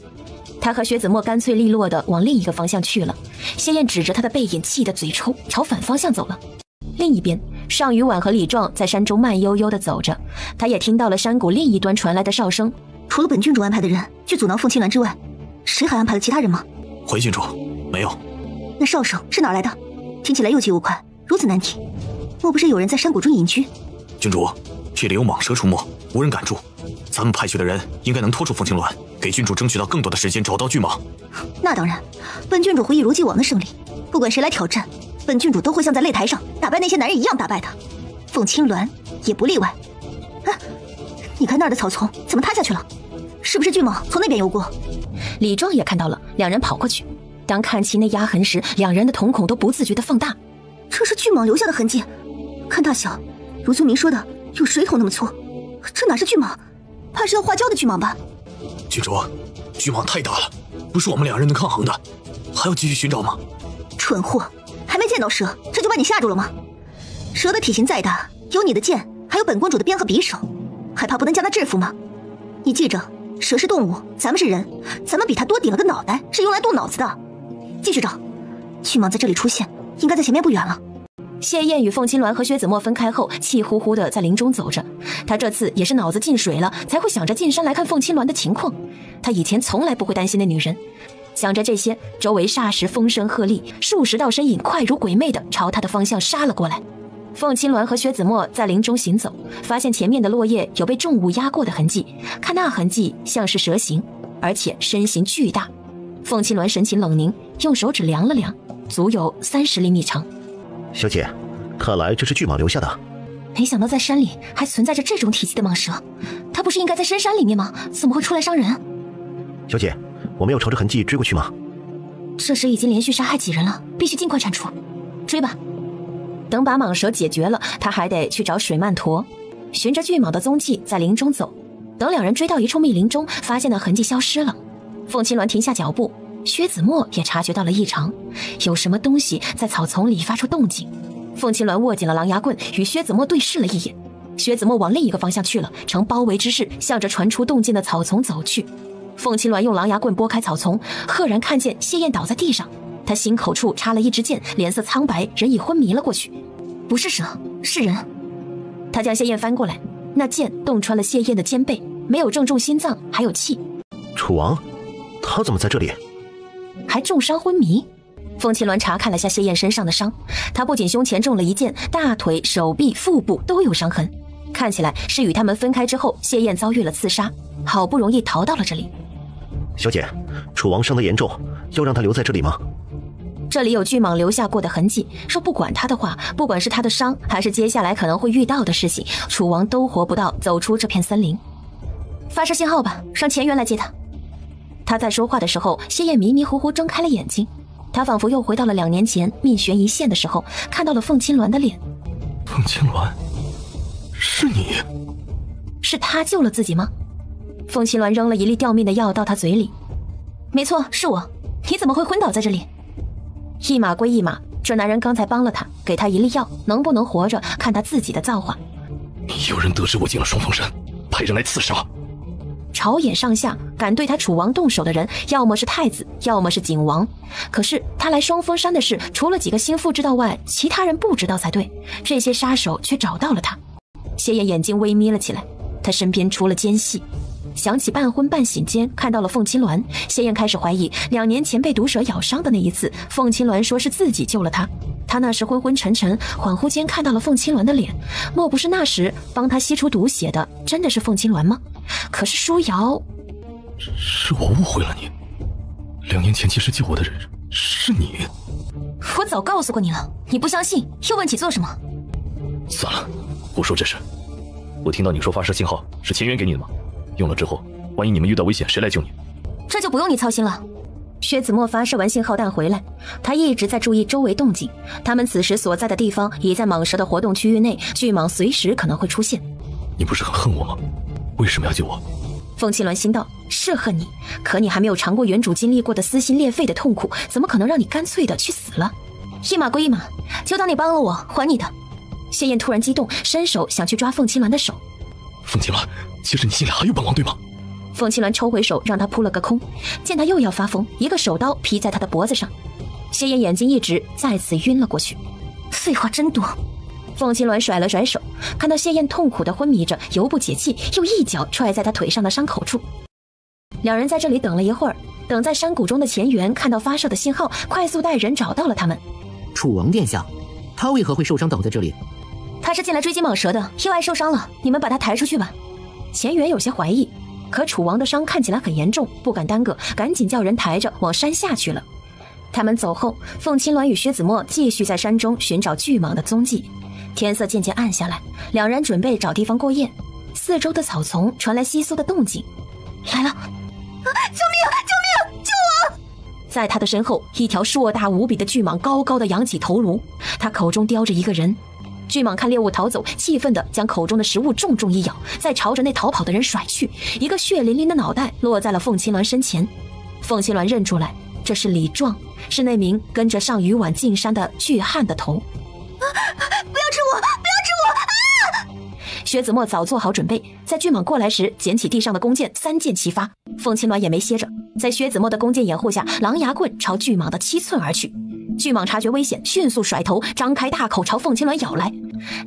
他和薛子墨干脆利落地往另一个方向去了。谢燕指着他的背影，气得嘴抽，朝反方向走了。另一边，上雨晚和李壮在山中慢悠悠地走着，他也听到了山谷另一端传来的哨声。除了本郡主安排的人去阻挠凤青鸾之外，谁还安排了其他人吗？回郡主，没有。那哨声是哪来的？听起来又急又快，如此难听。莫不是有人在山谷中隐居？郡主，这里有蟒蛇出没，无人敢住。咱们派去的人应该能拖住凤青鸾，给郡主争取到更多的时间找到巨蟒。那当然，本郡主会一如既往的胜利。不管谁来挑战，本郡主都会像在擂台上打败那些男人一样打败的。凤青鸾也不例外。啊，你看那儿的草丛怎么塌下去了？是不是巨蟒从那边游过？李壮也看到了，2人跑过去。当看清那压痕时，2人的瞳孔都不自觉地放大。这是巨蟒留下的痕迹，看大小，如村民说的有水桶那么粗。这哪是巨蟒？怕是要化胶的巨蟒吧？郡主，巨蟒太大了，不是我们2人能抗衡的，还要继续寻找吗？蠢货，还没见到蛇，这就把你吓住了吗？蛇的体型再大，有你的剑，还有本公主的鞭和匕首，还怕不能将它制服吗？你记着，蛇是动物，咱们是人，咱们比它多顶了个脑袋，是用来动脑子的。继续找，巨蟒在这里出现，应该在前面不远了。谢燕与凤青鸾和薛子墨分开后，气呼呼地在林中走着。他这次也是脑子进水了，才会想着进山来看凤青鸾的情况。他以前从来不会担心那女人。想着这些，周围霎时风声鹤唳，数十道身影快如鬼魅地朝他的方向杀了过来。凤青鸾和薛子墨在林中行走，发现前面的落叶有被重物压过的痕迹，看那痕迹像是蛇形，而且身形巨大。凤青鸾神情冷凝，用手指量了量，足有30厘米长。小姐，看来这是巨蟒留下的。没想到在山里还存在着这种体积的蟒蛇，它不是应该在深山里面吗？怎么会出来伤人？小姐，我们要朝着痕迹追过去吗？这时已经连续杀害几人了，必须尽快铲除。追吧。等把蟒蛇解决了，他还得去找水曼陀，循着巨蟒的踪迹在林中走。等2人追到一处密林中，发现那痕迹消失了。凤青鸾停下脚步，薛子墨也察觉到了异常，有什么东西在草丛里发出动静。凤青鸾握紧了狼牙棍，与薛子墨对视了一眼。薛子墨往另一个方向去了，呈包围之势向着传出动静的草丛走去。凤青鸾用狼牙棍拨开草丛，赫然看见谢燕倒在地上，他心口处插了一支箭，脸色苍白，人已昏迷了过去。不是蛇，是人。他将谢燕翻过来，那箭洞穿了谢燕的肩背，没有正中心脏，还有气。楚王，他怎么在这里？还重伤昏迷。凤青鸾查看了下谢燕身上的伤，他不仅胸前中了一箭，大腿、手臂、腹部都有伤痕，看起来是与他们分开之后，谢燕遭遇了刺杀，好不容易逃到了这里。小姐，楚王伤得严重，要让他留在这里吗？这里有巨蟒留下过的痕迹，说不管他的话，不管是他的伤，还是接下来可能会遇到的事情，楚王都活不到走出这片森林。发射信号吧，让钱元来接他。他在说话的时候，谢燕迷迷糊糊睁开了眼睛，他仿佛又回到了2年前命悬一线的时候，看到了凤青鸾的脸。凤青鸾，是你？是他救了自己吗？凤青鸾扔了一粒吊命的药到他嘴里。没错，是我。你怎么会昏倒在这里？一码归一码，这男人刚才帮了他，给他一粒药，能不能活着看他自己的造化。有人得知我进了双凤山，派人来刺杀。朝野上下敢对他楚王动手的人，要么是太子，要么是景王。可是他来双峰山的事，除了几个心腹知道外，其他人不知道才对。这些杀手却找到了他。谢燕眼睛微眯了起来，他身边出了奸细。想起半昏半醒间看到了凤青鸾，谢燕开始怀疑2年前被毒蛇咬伤的那一次，凤青鸾说是自己救了他。他那时昏昏沉沉，恍惚间看到了凤青鸾的脸，莫不是那时帮他吸出毒血的真的是凤青鸾吗？可是舒瑶，是我误会了你。2年前其实救我的人是你。我早告诉过你了，你不相信，又问起做什么？算了，胡说这事。我听到你说发射信号是钱元给你的吗？用了之后，万一你们遇到危险，谁来救你？这就不用你操心了。薛子墨发射完信号弹回来，他一直在注意周围动静。他们此时所在的地方已在蟒蛇的活动区域内，巨蟒随时可能会出现。你不是很恨我吗？为什么要救我？凤青鸾心道：是恨你，可你还没有尝过原主经历过的撕心裂肺的痛苦，怎么可能让你干脆的去死了？一码归一码，就当你帮了我，还你的。谢燕突然激动，伸手想去抓凤青鸾的手。凤青鸾，其实你心里还有本王，对吗？凤青鸾抽回手，让他扑了个空。见他又要发疯，一个手刀劈在他的脖子上。谢燕眼睛一直，再次晕了过去。废话真多。凤青鸾甩了甩手，看到谢燕痛苦的昏迷着，犹不解气，又一脚踹在他腿上的伤口处。两人在这里等了一会儿，等在山谷中的钱元看到发射的信号，快速带人找到了他们。楚王殿下，他为何会受伤倒在这里？他是进来追击蟒蛇的，意外受伤了，你们把他抬出去吧。钱元有些怀疑，可楚王的伤看起来很严重，不敢耽搁，赶紧叫人抬着往山下去了。他们走后，凤青鸾与薛子墨继续在山中寻找巨蟒的踪迹。天色渐渐暗下来，两人准备找地方过夜。四周的草丛传来窸窣的动静，来了！救命！救命！救我！在他的身后，一条硕大无比的巨蟒高高的扬起头颅，他口中叼着一个人。巨蟒看猎物逃走，气愤地将口中的食物重重一咬，再朝着那逃跑的人甩去，一个血淋淋的脑袋落在了凤青鸾身前。凤青鸾认出来，这是李壮，是那名跟着上虞婉进山的巨汉的头。不要吃我！不要吃我！啊！薛子墨早做好准备，在巨蟒过来时捡起地上的弓箭，3箭齐发。凤青鸾也没歇着，在薛子墨的弓箭掩护下，狼牙棍朝巨蟒的7寸而去。巨蟒察觉危险，迅速甩头，张开大口朝凤青鸾咬来。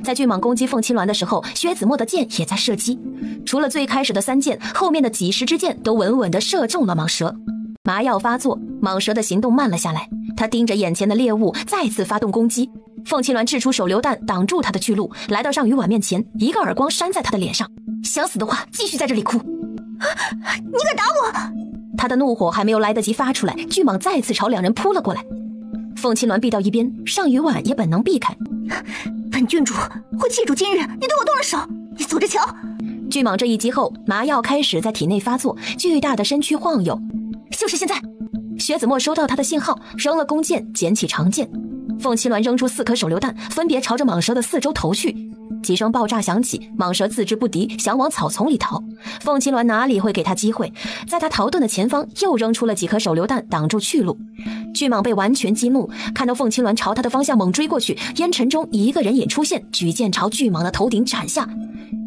在巨蟒攻击凤青鸾的时候，薛子墨的箭也在射击。除了最开始的3箭，后面的几十支箭都稳稳地射中了蟒蛇。麻药发作，蟒蛇的行动慢了下来。他盯着眼前的猎物，再次发动攻击。凤青鸾掷出手榴弹挡住他的去路，来到上虞婉面前，一个耳光扇在他的脸上。想死的话，继续在这里哭。你敢打我！他的怒火还没有来得及发出来，巨蟒再次朝两人扑了过来。凤青鸾避到一边，上虞婉也本能避开。本郡主会记住今日你对我动了手，你走着瞧。巨蟒这一击后，麻药开始在体内发作，巨大的身躯晃悠。就是现在！薛子墨收到他的信号，扔了弓箭，捡起长剑。凤青鸾扔出4颗手榴弹，分别朝着蟒蛇的4周投去。几声爆炸响起，蟒蛇自知不敌，想往草丛里逃。凤青鸾哪里会给他机会，在他逃遁的前方又扔出了几颗手榴弹挡住去路。巨蟒被完全激怒，看到凤青鸾朝他的方向猛追过去，烟尘中一个人影出现，举剑朝巨蟒的头顶斩下。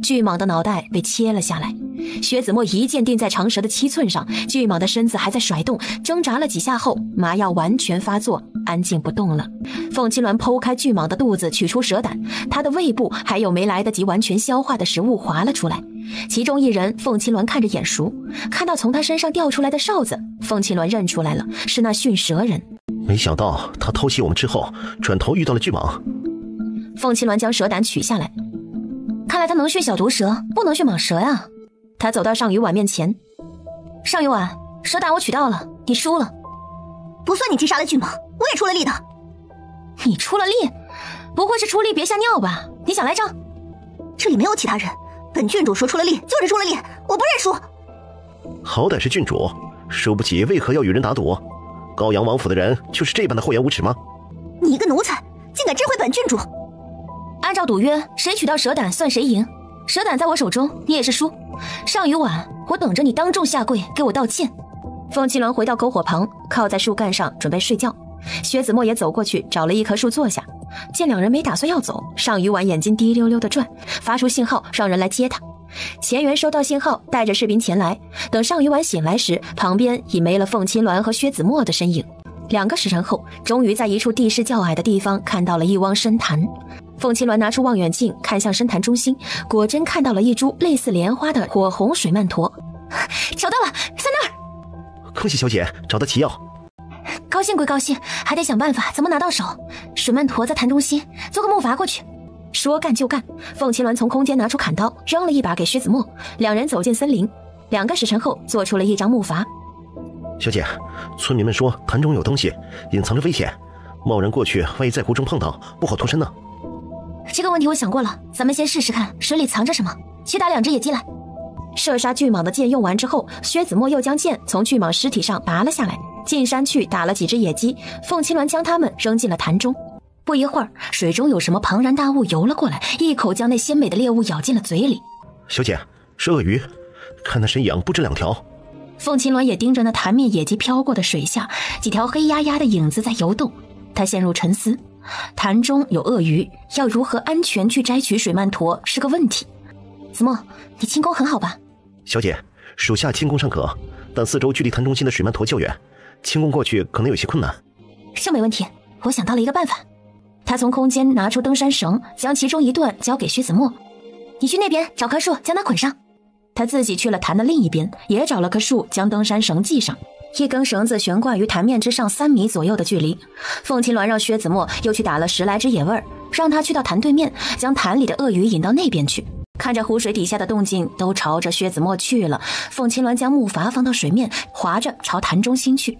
巨蟒的脑袋被切了下来，薛子墨一剑钉在长蛇的7寸上，巨蟒的身子还在甩动，挣扎了几下后，麻药完全发作，安静不动了。凤青鸾剖开巨蟒的肚子，取出蛇胆，他的胃部还有没来得及完全消化的食物滑了出来。其中一人，凤青鸾看着眼熟，看到从他身上掉出来的哨子，凤青鸾认出来了，是那驯蛇人。没想到他偷袭我们之后，转头遇到了巨蟒。凤青鸾将蛇胆取下来，看来他能驯小毒蛇，不能驯蟒蛇呀。他走到尚雨婉面前，尚雨婉，蛇胆我取到了，你输了。不算你击杀了巨蟒，我也出了力的。你出了力？不会是出力别吓尿吧？你想来仗？这里没有其他人，本郡主说出了力就是出了力，我不认输。好歹是郡主，输不起为何要与人打赌？高阳王府的人就是这般的厚颜无耻吗？你一个奴才，竟敢知会本郡主！按照赌约，谁取到蛇胆算谁赢。蛇胆在我手中，你也是输。尚雨婉，我等着你当众下跪给我道歉。凤青鸾回到篝火旁，靠在树干上准备睡觉。薛子墨也走过去找了一棵树坐下，见两人没打算要走，尚雨婉眼睛滴溜溜地转，发出信号让人来接他。钱元收到信号，带着士兵前来。等尚雨婉醒来时，旁边已没了凤青鸾和薛子墨的身影。2个时辰后，终于在一处地势较矮的地方看到了一汪深潭。凤青鸾拿出望远镜看向深潭中心，果真看到了一株类似莲花的火红水曼陀。找到了，在那儿！恭喜小姐找到奇药。高兴归高兴，还得想办法怎么拿到手。水曼陀在潭中心，做个木筏过去。说干就干，凤青鸾从空间拿出砍刀，扔了一把给薛子墨。两人走进森林，2个时辰后做出了一张木筏。小姐，村民们说潭中有东西，隐藏着危险，贸然过去，万一在湖中碰到，不好脱身呢。这个问题我想过了，咱们先试试看水里藏着什么，去打2只野鸡来。射杀巨蟒的箭用完之后，薛子墨又将剑从巨蟒尸体上拔了下来，进山去打了几只野鸡。凤青鸾将它们扔进了潭中。不一会儿，水中有什么庞然大物游了过来，一口将那鲜美的猎物咬进了嘴里。小姐，是鳄鱼，看那身影不止2条。凤青鸾也盯着那潭面野鸡飘过的水下，几条黑压压的影子在游动。他陷入沉思，潭中有鳄鱼，要如何安全去摘取水曼陀是个问题。子墨，你轻功很好吧？小姐，属下轻功尚可，但4周距离潭中心的水曼陀较远，轻功过去可能有些困难。这没问题，我想到了一个办法。他从空间拿出登山绳，将其中一段交给薛子墨。你去那边找棵树，将它捆上。他自己去了潭的另一边，也找了棵树，将登山绳系上。一根绳子悬挂于潭面之上3米左右的距离。凤青鸾让薛子墨又去打了10来只野味，让他去到潭对面，将潭里的鳄鱼引到那边去。看着湖水底下的动静都朝着薛子墨去了，凤青鸾将木筏放到水面，划着朝潭中心去。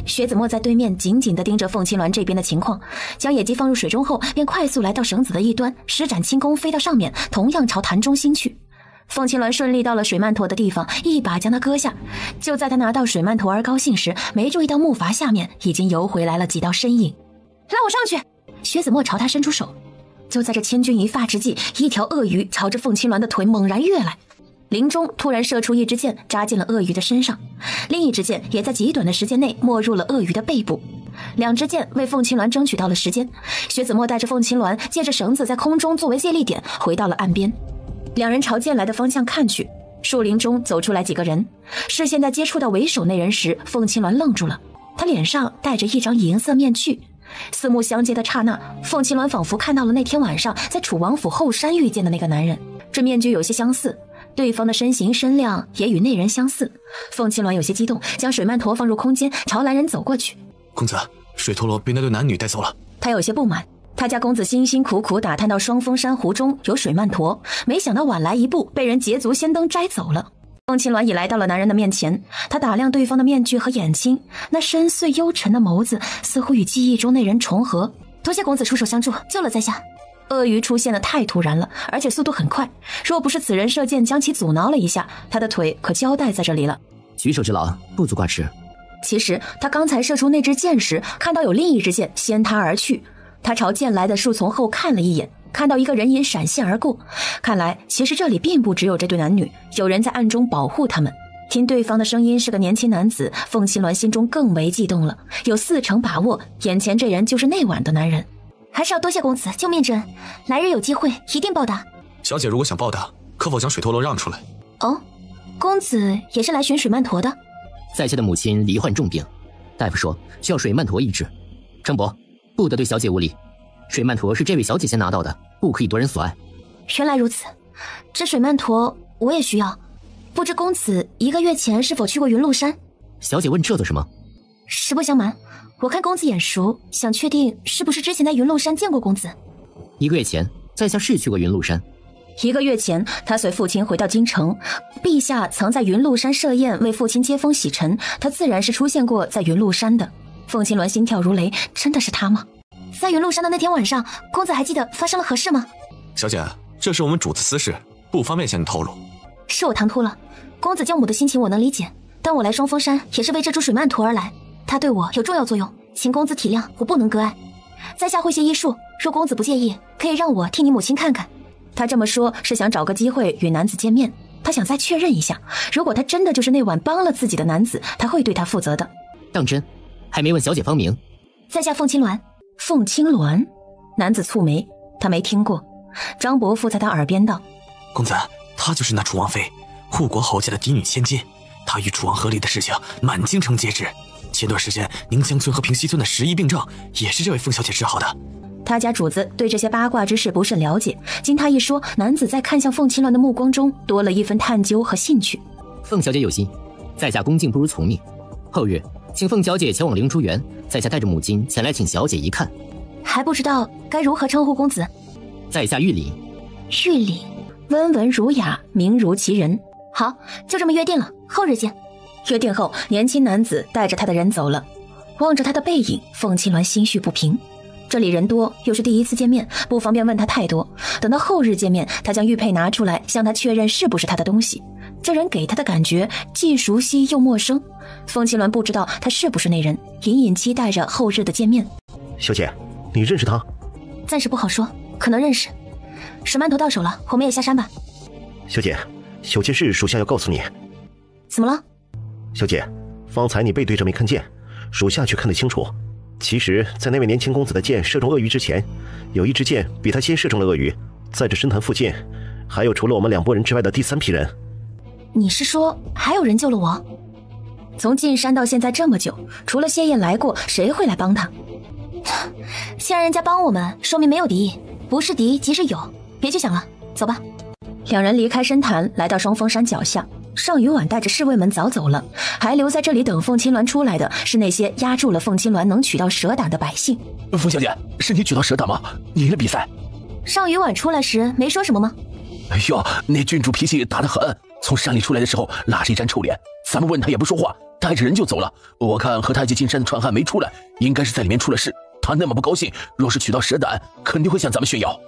薛子墨在对面紧紧地盯着凤青鸾这边的情况，将野鸡放入水中后，便快速来到绳子的一端，施展轻功飞到上面，同样朝潭中心去。凤青鸾顺利到了水曼陀的地方，一把将它割下。就在他拿到水曼陀而高兴时，没注意到木筏下面已经游回来了几道身影。拉我上去！薛子墨朝他伸出手。就在这千钧一发之际，一条鳄鱼朝着凤青鸾的腿猛然跃来。林中突然射出一支箭，扎进了鳄鱼的身上，另一支箭也在极短的时间内没入了鳄鱼的背部。2支箭为凤青鸾争取到了时间。薛子墨带着凤青鸾借着绳子在空中作为借力点，回到了岸边。2人朝箭来的方向看去，树林中走出来几个人。视线在接触到为首那人时，凤青鸾愣住了，他脸上戴着一张银色面具。四目相接的刹那，凤青鸾仿佛看到了那天晚上在楚王府后山遇见的那个男人。这面具有些相似，对方的身形身量也与那人相似。凤青鸾有些激动，将水曼陀放入空间，朝来人走过去。公子，水陀螺被那对男女带走了。他有些不满，他家公子辛辛苦苦打探到双峰珊瑚中有水曼陀，没想到晚来一步，被人捷足先登摘走了。凤青鸾已来到了男人的面前，他打量对方的面具和眼睛，那深邃幽沉的眸子似乎与记忆中那人重合。多谢公子出手相助，救了在下。鳄鱼出现的太突然了，而且速度很快，若不是此人射箭将其阻挠了一下，他的腿可交代在这里了。举手之劳，不足挂齿。其实他刚才射出那支箭时，看到有另一支箭先他而去，他朝箭来的树丛后看了一眼，看到一个人影闪现而过。看来其实这里并不只有这对男女，有人在暗中保护他们。听对方的声音是个年轻男子，凤青鸾心中更为悸动了，有40%把握眼前这人就是那晚的男人。还是要多谢公子救命之恩，来日有机会一定报答。小姐如果想报答，可否将水陀罗让出来？哦，公子也是来寻水曼陀的？在下的母亲罹患重病，大夫说需要水曼陀医治。程伯，不得对小姐无礼。水曼陀是这位小姐先拿到的，不可以夺人所爱。原来如此，这水曼陀我也需要。不知公子1个月前是否去过云鹿山？小姐问这做什么？实不相瞒，我看公子眼熟，想确定是不是之前在云鹿山见过公子。1个月前，在下是去过云鹿山。1个月前，他随父亲回到京城，陛下曾在云鹿山设宴为父亲接风洗尘，他自然是出现过在云鹿山的。凤青鸾心跳如雷，真的是他吗？在云鹿山的那天晚上，公子还记得发生了何事吗？小姐，这是我们主子私事，不方便向你透露。是我唐突了，公子救母的心情我能理解，但我来双峰山也是为这株水曼陀而来，它对我有重要作用，请公子体谅，我不能割爱。在下会些医术，若公子不介意，可以让我替你母亲看看。他这么说是想找个机会与男子见面，他想再确认一下，如果他真的就是那晚帮了自己的男子，他会对他负责的。当真？还没问小姐芳名。在下凤青鸾。凤青鸾？男子蹙眉，他没听过。张伯父在他耳边道：公子，她就是那楚王妃，护国侯家的嫡女千金，她与楚王和离的事情满京城皆知。前段时间宁乡村和平西村的11病症也是这位凤小姐治好的。他家主子对这些八卦之事不甚了解，经他一说，男子在看向凤青鸾的目光中多了一分探究和兴趣。凤小姐有心，在下恭敬不如从命。后日请凤小姐前往灵珠园，在下带着母亲前来请小姐一看。还不知道该如何称呼公子？在下玉礼。玉礼，温文儒雅，名如其人。好，就这么约定了，后日见。约定后，年轻男子带着他的人走了。望着他的背影，凤青鸾心绪不平。这里人多，又是第一次见面，不方便问他太多。等到后日见面，他将玉佩拿出来，向他确认是不是他的东西。这人给他的感觉既熟悉又陌生，凤青鸾不知道他是不是那人，隐隐期待着后日的见面。小姐，你认识他？暂时不好说，可能认识。水曼陀到手了，我们也下山吧。小姐，有件事属下要告诉你。怎么了？小姐，方才你背对着没看见，属下却看得清楚。其实，在那位年轻公子的箭射中鳄鱼之前，有一支箭比他先射中了鳄鱼。在这深潭附近，还有除了我们2拨人之外的第3批人。你是说还有人救了我？从进山到现在这么久，除了谢燕来过，谁会来帮他？既然人家帮我们，说明没有敌意，不是敌即是友，别去想了，走吧。两人离开深潭，来到双峰山脚下。尚雨婉带着侍卫们早走了，还留在这里等凤青鸾出来的是那些压住了凤青鸾能取到蛇胆的百姓。凤小姐，是你取到蛇胆吗？你赢了比赛。尚雨婉出来时没说什么吗？哎呦，那郡主脾气大得很，从山里出来的时候拉着一张臭脸，咱们问他也不说话，带着人就走了。我看和太极进山的传汉没出来，应该是在里面出了事。他那么不高兴，若是取到蛇胆，肯定会向咱们炫耀。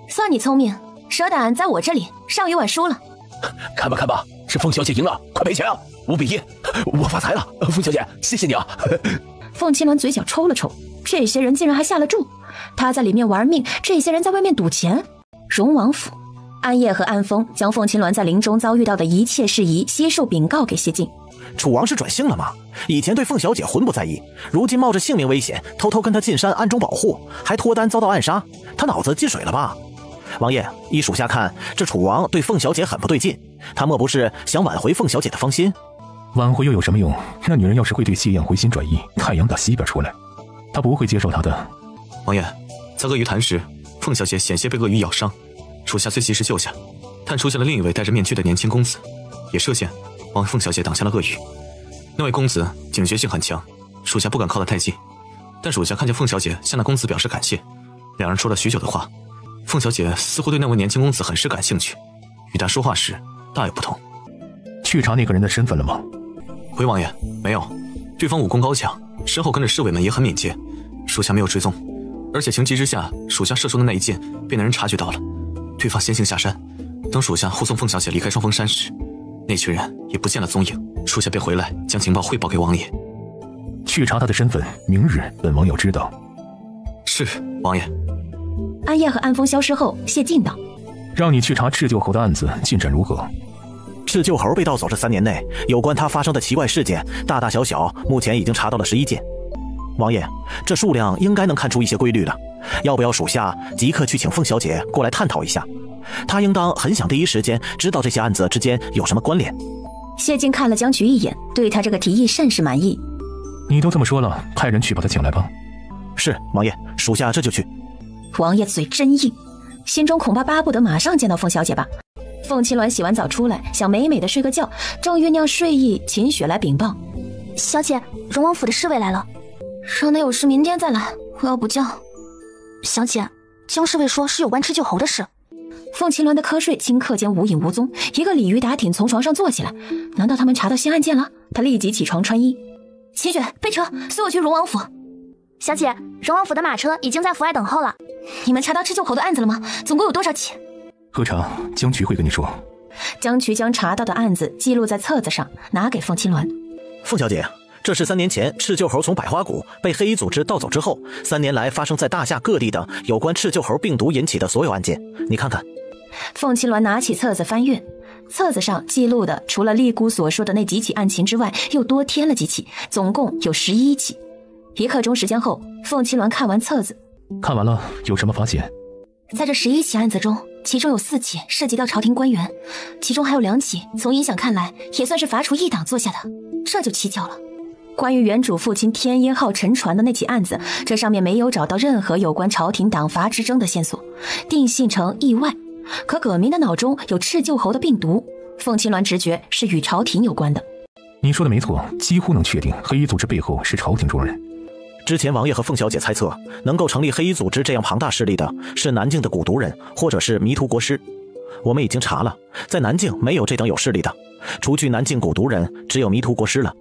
算你聪明，蛇胆在我这里，尚雨婉输了。看吧看吧，是凤小姐赢了，快赔钱啊！5比1，我发财了，凤小姐，谢谢你啊！凤青鸾嘴角抽了抽，这些人竟然还下了注，他在里面玩命，这些人在外面赌钱。荣王府，安叶和安风将凤青鸾在林中遭遇到的一切事宜悉数禀告给谢晋。楚王是转性了吗？以前对凤小姐浑不在意，如今冒着性命危险，偷偷跟她进山暗中保护，还脱单遭到暗杀，他脑子进水了吧？王爷，依属下看，这楚王对凤小姐很不对劲，他莫不是想挽回凤小姐的芳心？挽回又有什么用？那女人要是会对谢燕回心转意，太阳打西边出来，她不会接受她的。王爷，在鳄鱼潭时，凤小姐险些被鳄鱼咬伤，属下虽及时救下，但出现了另一位戴着面具的年轻公子，也涉险帮凤小姐挡下了鳄鱼。那位公子警觉性很强，属下不敢靠得太近，但属下看见凤小姐向那公子表示感谢，两人说了许久的话。凤小姐似乎对那位年轻公子很是感兴趣，与他说话时大有不同。去查那个人的身份了吗？回王爷，没有，对方武功高强，身后跟着侍卫们也很敏捷，属下没有追踪，而且情急之下，属下射出的那一箭被那人察觉到了，对方先行下山，等属下护送凤小姐离开双峰山时，那群人也不见了踪影，属下便回来将情报汇报给王爷。去查他的身份，明日本王要知道。是，王爷。安夜和安风消失后，谢晋道：“让你去查赤鹫侯的案子进展如何？”赤鹫侯被盗走这3年内，有关他发生的奇怪事件，大大小小，目前已经查到了11件。王爷，这数量应该能看出一些规律了。要不要属下即刻去请凤小姐过来探讨一下？她应当很想第一时间知道这些案子之间有什么关联。谢晋看了江渠一眼，对他这个提议甚是满意。你都这么说了，派人去把他请来吧。是，王爷，属下这就去。王爷嘴真硬，心中恐怕巴不得马上见到凤小姐吧。凤青鸾洗完澡出来，想美美的睡个觉，正酝酿睡意，秦雪来禀报：小姐，荣王府的侍卫来了。省内有事明天再来，我要补觉。小姐，江侍卫说是有关赤鹫侯的事。凤青鸾的瞌睡顷刻间无影无踪，一个鲤鱼打挺从床上坐起来。难道他们查到新案件了？他立即起床穿衣。秦雪，备车，随我去荣王府。小姐，荣王府的马车已经在府外等候了。你们查到赤鹫侯的案子了吗？总共有多少起？喝茶，江渠会跟你说。江渠将查到的案子记录在册子上，拿给凤青鸾。凤小姐，这是3年前赤鹫侯从百花谷被黑衣组织盗走之后，3年来发生在大夏各地的有关赤鹫侯病毒引起的所有案件，你看看。凤青鸾拿起册子翻阅，册子上记录的除了丽姑所说的那几起案情之外，又多添了几起，总共有11起。1刻钟时间后，凤青鸾看完册子。看完了，有什么发现？在这11起案子中，其中有4起涉及到朝廷官员，其中还有2起从影响看来也算是伐除异党做下的，这就蹊跷了。关于原主父亲天音号沉船的那起案子，这上面没有找到任何有关朝廷党伐之争的线索，定性成意外。可葛明的脑中有赤鹫侯的病毒，凤青鸾直觉是与朝廷有关的。你说的没错，几乎能确定黑衣组织背后是朝廷中人。之前王爷和凤小姐猜测，能够成立黑衣组织这样庞大势力的是南境的蛊毒人，或者是迷途国师。我们已经查了，在南境没有这等有势力的，除去南境蛊毒人，只有迷途国师了。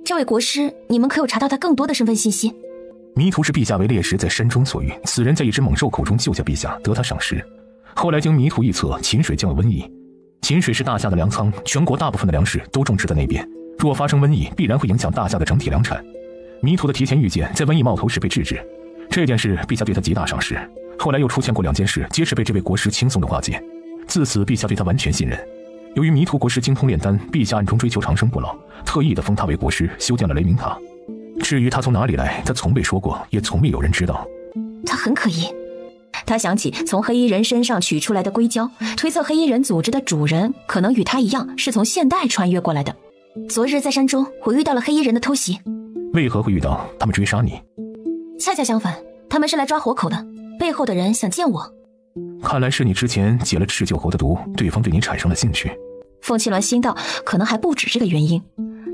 这位国师，你们可有查到他更多的身份信息？迷途是陛下为烈士在山中所遇，此人在一只猛兽口中救下陛下，得他赏识。后来经迷途一测，秦水将有瘟疫。秦水是大夏的粮仓，全国大部分的粮食都种植在那边，若发生瘟疫，必然会影响大夏的整体粮产。迷途的提前预见，在瘟疫冒头时被制止，这件事陛下对他极大赏识。后来又出现过2件事，皆是被这位国师轻松的化解。自此陛下对他完全信任。由于迷途国师精通炼丹，陛下暗中追求长生不老，特意的封他为国师，修建了雷鸣塔。至于他从哪里来，他从未说过，也从未有人知道。他很可疑。他想起从黑衣人身上取出来的硅胶，推测黑衣人组织的主人可能与他一样是从现代穿越过来的。昨日在山中，我遇到了黑衣人的偷袭。为何会遇到？他们追杀你？恰恰相反，他们是来抓活口的，背后的人想见我。看来是你之前解了赤鹫侯的毒，对方对你产生了兴趣。凤青鸾心道，可能还不止这个原因。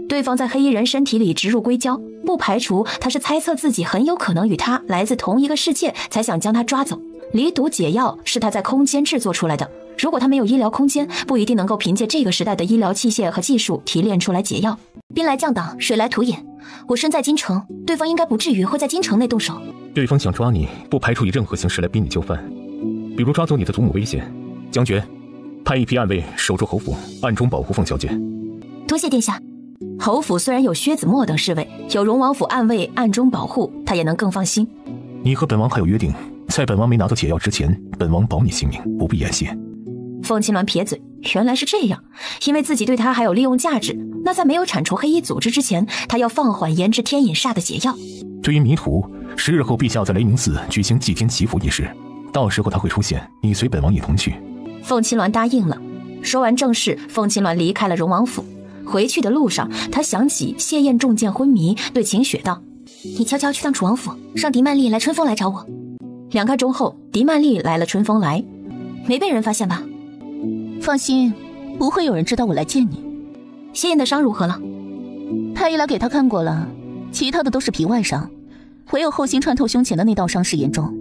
对方在黑衣人身体里植入硅胶，不排除他是猜测自己很有可能与他来自同一个世界，才想将他抓走。离毒解药是他在空间制作出来的，如果他没有医疗空间，不一定能够凭借这个时代的医疗器械和技术提炼出来解药。兵来将挡，水来土掩，我身在京城，对方应该不至于会在京城内动手。对方想抓你，不排除以任何形式来逼你就范，比如抓走你的祖母危险。将军，派一批暗卫守住侯府，暗中保护凤小姐。多谢殿下。侯府虽然有薛子墨等侍卫，有荣王府暗卫暗中保护，他也能更放心。你和本王还有约定，在本王没拿到解药之前，本王保你性命，不必言谢。凤青鸾撇嘴，原来是这样，因为自己对他还有利用价值，那在没有铲除黑衣组织之前，他要放缓研制天隐煞的解药。对于迷途，10日后陛下要在雷鸣寺举行祭天祈福仪式，到时候他会出现，你随本王一同去。凤青鸾答应了。说完正事，凤青鸾离开了荣王府。回去的路上，他想起谢燕中箭昏迷，对秦雪道：你悄悄去趟楚王府，让狄曼丽来春风来找我。2个钟后，狄曼丽来了春风来，没被人发现吧？放心，不会有人知道我来见你。谢燕的伤如何了？太医来给他看过了，其他的都是皮外伤，唯有后心穿透胸前的那道伤势严重。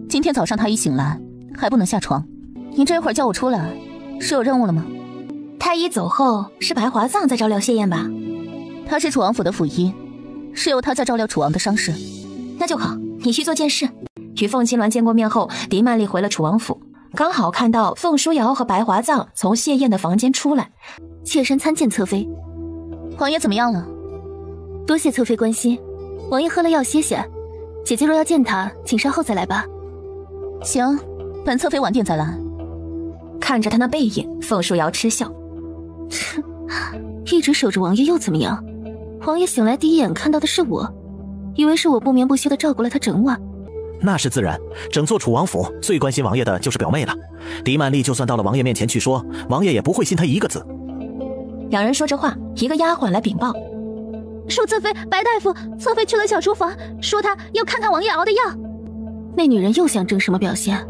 今天早上他一醒来，还不能下床。你这会儿叫我出来，是有任务了吗？太医走后，是白华藏在照料谢燕吧？他是楚王府的府医，是由他在照料楚王的伤势。那就好，你去做件事。与凤青鸾见过面后，狄曼丽回了楚王府，刚好看到凤书瑶和白华藏从谢燕的房间出来。妾身参见侧妃。王爷怎么样了？多谢侧妃关心，王爷喝了药歇歇。姐姐若要见他，请稍后再来吧。行，本侧妃晚点再来。看着他那背影，凤书瑶嗤笑：一直守着王爷又怎么样？王爷醒来第一眼看到的是我，以为是我不眠不休地照顾了他整晚。那是自然，整座楚王府最关心王爷的就是表妹了。狄曼丽就算到了王爷面前去说，王爷也不会信她一个字。两人说着话，一个丫鬟来禀报：恕侧妃，白大夫，侧妃去了小厨房，说她要看看王爷熬的药。那女人又想争什么表现？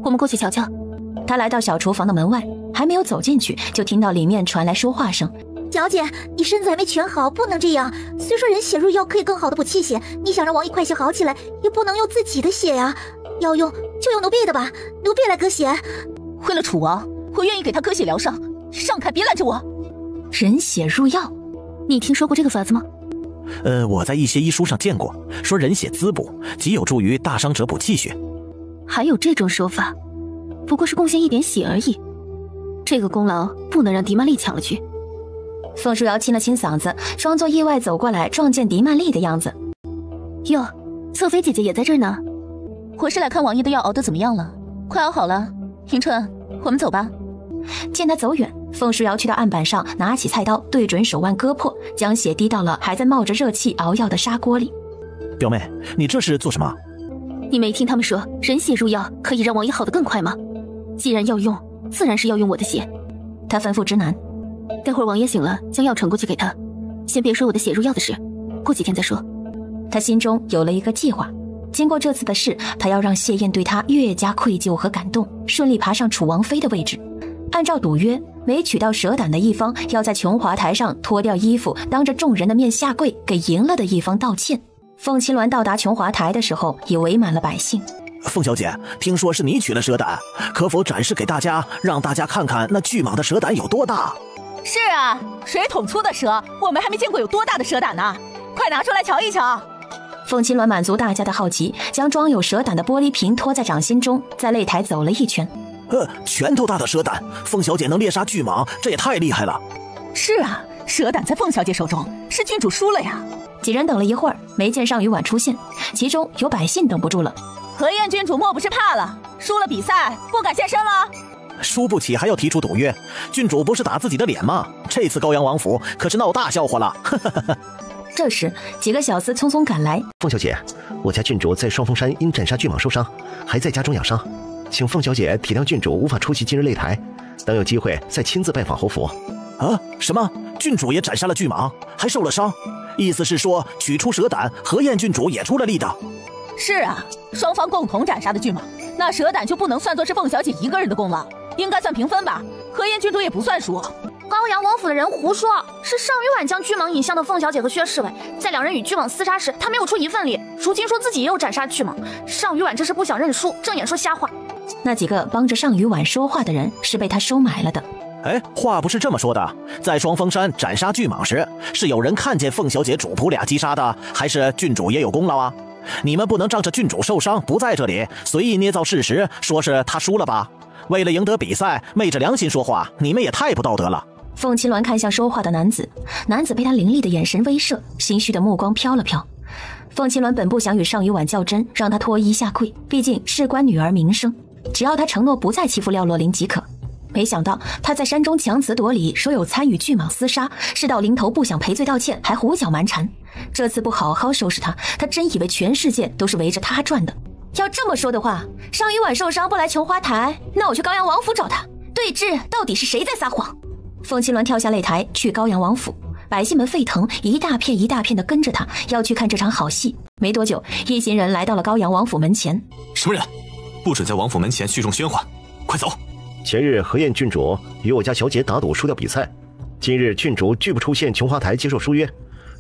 我们过去瞧瞧。他来到小厨房的门外，还没有走进去，就听到里面传来说话声：小姐，你身子还没全好，不能这样。虽说人血入药可以更好的补气血，你想让王爷快些好起来，也不能用自己的血呀，要用就用奴婢的吧，奴婢来割血。为了楚王，我愿意给他割血疗伤。让开，别拦着我！人血入药，你听说过这个法子吗？我在一些医书上见过，说人血滋补，极有助于大伤者补气血。还有这种说法？不过是贡献一点血而已，这个功劳不能让狄曼丽抢了去。凤书瑶清了清嗓子，装作意外走过来，撞见狄曼丽的样子。哟，侧妃姐姐也在这儿呢。我是来看王爷的药熬得怎么样了，快熬好了。迎春，我们走吧。见他走远，凤书瑶去到案板上，拿起菜刀，对准手腕割破，将血滴到了还在冒着热气熬药的砂锅里。表妹，你这是做什么？你没听他们说人血入药可以让王爷好得更快吗？既然要用，自然是要用我的血。他吩咐直男：待会儿王爷醒了，将药传过去给他。先别说我的血入药的事，过几天再说。他心中有了一个计划。经过这次的事，他要让谢燕对他越加愧疚和感动，顺利爬上楚王妃的位置。按照赌约，没娶到蛇胆的一方要在琼华台上脱掉衣服，当着众人的面下跪，给赢了的一方道歉。凤青鸾到达琼华台的时候，已围满了百姓。凤小姐，听说是你取了蛇胆，可否展示给大家，让大家看看那巨蟒的蛇胆有多大？是啊，水桶粗的蛇，我们还没见过有多大的蛇胆呢，快拿出来瞧一瞧。凤青鸾满足大家的好奇，将装有蛇胆的玻璃瓶托在掌心中，在擂台走了一圈。拳头大的蛇胆，凤小姐能猎杀巨蟒，这也太厉害了。是啊，蛇胆在凤小姐手中，是郡主输了呀。几人等了一会儿，没见上虞婉出现，其中有百姓等不住了。何晏郡主莫不是怕了，输了比赛不敢现身了？输不起还要提出赌约，郡主不是打自己的脸吗？这次高阳王府可是闹大笑话了。这时几个小厮匆匆赶来。凤小姐，我家郡主在双峰山因斩杀巨蟒受伤，还在家中养伤，请凤小姐体谅郡主无法出席今日擂台，等有机会再亲自拜访侯府。什么？郡主也斩杀了巨蟒，还受了伤？意思是说取出蛇胆，何晏郡主也出了力的。是啊，双方共同斩杀的巨蟒，那蛇胆就不能算作是凤小姐一个人的功劳，应该算平分吧。何晏郡主也不算输。高阳王府的人胡说，是上虞婉将巨蟒引向的凤小姐和薛侍卫，在两人与巨蟒厮杀时，他没有出一份力，如今说自己也有斩杀巨蟒，上虞婉这是不想认输，正眼说瞎话。那几个帮着上虞婉说话的人是被他收买了的。话不是这么说的，在双峰山斩杀巨蟒时，是有人看见凤小姐主仆俩击杀的，还是郡主也有功劳啊？你们不能仗着郡主受伤不在这里，随意捏造事实，说是她输了吧？为了赢得比赛，昧着良心说话，你们也太不道德了。凤青鸾看向说话的男子，男子被他凌厉的眼神威慑，心虚的目光飘了飘。凤青鸾本不想与上虞婉较真，让他脱衣下跪，毕竟事关女儿名声，只要他承诺不再欺负廖洛林即可。没想到他在山中强词夺理，说有参与巨蟒厮杀，事到临头不想赔罪道歉，还胡搅蛮缠。这次不好好收拾他，他真以为全世界都是围着他转的。要这么说的话，上虞婉受伤不来琼花台，那我去高阳王府找他对峙，到底是谁在撒谎？凤青鸾跳下擂台，去高阳王府，百姓们沸腾，一大片一大片的跟着他，要去看这场好戏。没多久，一行人来到了高阳王府门前。什么人？不准在王府门前聚众喧哗，快走！前日何晏郡主与我家小姐打赌输掉比赛，今日郡主拒不出现琼花台接受书约，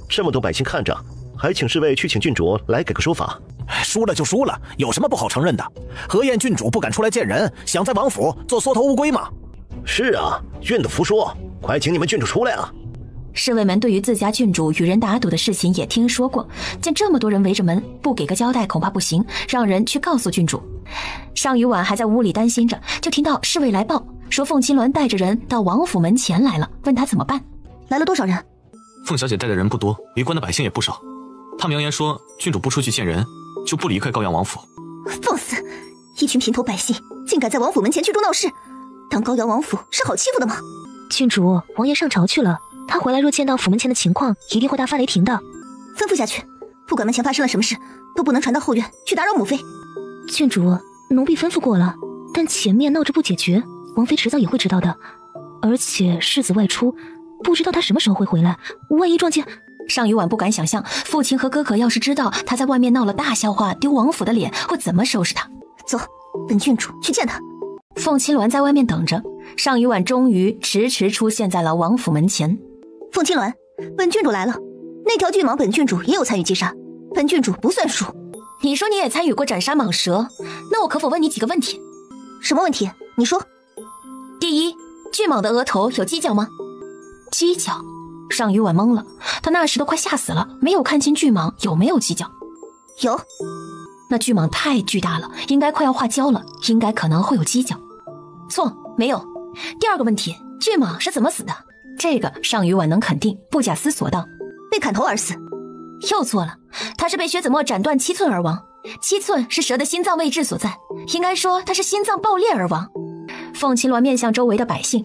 这么多百姓看着，还请侍卫去请郡主来给个说法。输了就输了，有什么不好承认的？何晏郡主不敢出来见人，想在王府做缩头乌龟吗？是啊，愿赌服输，快请你们郡主出来啊！侍卫们对于自家郡主与人打赌的事情也听说过，见这么多人围着门，不给个交代恐怕不行，让人去告诉郡主。上虞婉还在屋里担心着，就听到侍卫来报，说凤青鸾带着人到王府门前来了，问他怎么办。来了多少人？凤小姐带的人不多，围观的百姓也不少。他们扬言说，郡主不出去见人，就不离开高阳王府。放肆！一群平头百姓竟敢在王府门前聚众闹事，当高阳王府是好欺负的吗？郡主，王爷上朝去了，他回来若见到府门前的情况，一定会大发雷霆的。吩咐下去，不管门前发生了什么事，都不能传到后院去打扰母妃。郡主，奴婢吩咐过了，但前面闹着不解决，王妃迟早也会知道的。而且世子外出，不知道他什么时候会回来，万一撞见……尚雨婉不敢想象，父亲和哥哥要是知道他在外面闹了大笑话，丢王府的脸，会怎么收拾他。走，本郡主去见他。凤青鸾在外面等着，尚雨婉终于迟迟出现在了王府门前。凤青鸾，本郡主来了。那条巨蟒本郡主也有参与击杀，本郡主不算数。你说你也参与过斩杀蟒蛇，那我可否问你几个问题？什么问题？你说。第一，巨蟒的额头有犄角吗？犄角？尚雨婉懵了，他那时都快吓死了，没有看清巨蟒有没有犄角。有。那巨蟒太巨大了，应该快要化焦了，应该可能会有犄角。错，没有。第二个问题，巨蟒是怎么死的？这个尚雨婉能肯定，不假思索道：被砍头而死。又错了，他是被薛子墨斩断7寸而亡。7寸是蛇的心脏位置所在，应该说他是心脏爆裂而亡。凤青鸾面向周围的百姓，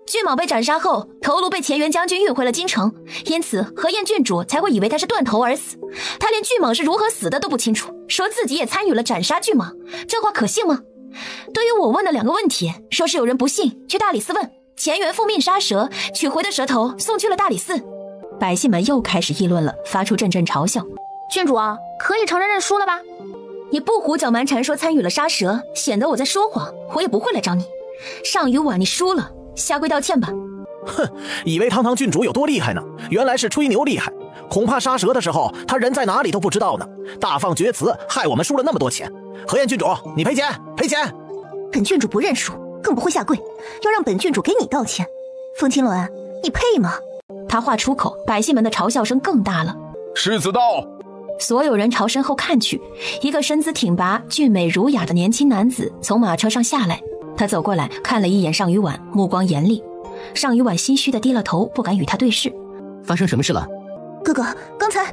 巨蟒被斩杀后，头颅被前元将军运回了京城，因此何晏郡主才会以为他是断头而死。他连巨蟒是如何死的都不清楚，说自己也参与了斩杀巨蟒，这话可信吗？对于我问的2个问题，说是有人不信，去大理寺问，前元复命杀蛇，取回的蛇头送去了大理寺。百姓们又开始议论了，发出阵阵嘲笑。郡主啊，可以承认认输了吧？你不胡搅蛮缠说参与了杀蛇，显得我在说谎，我也不会来找你。尚雨婉，你输了，下跪道歉吧。哼，以为堂堂郡主有多厉害呢？原来是吹牛厉害。恐怕杀蛇的时候，他人在哪里都不知道呢。大放厥词，害我们输了那么多钱。何晏郡主，你赔钱，赔钱！本郡主不认输，更不会下跪，要让本郡主给你道歉。凤青鸾，你配吗？他话出口，百姓们的嘲笑声更大了。世子到！所有人朝身后看去，一个身姿挺拔、俊美儒雅的年轻男子从马车上下来。他走过来，看了一眼尚雨婉，目光严厉。尚雨婉心虚地低了头，不敢与他对视。发生什么事了？哥哥，刚才……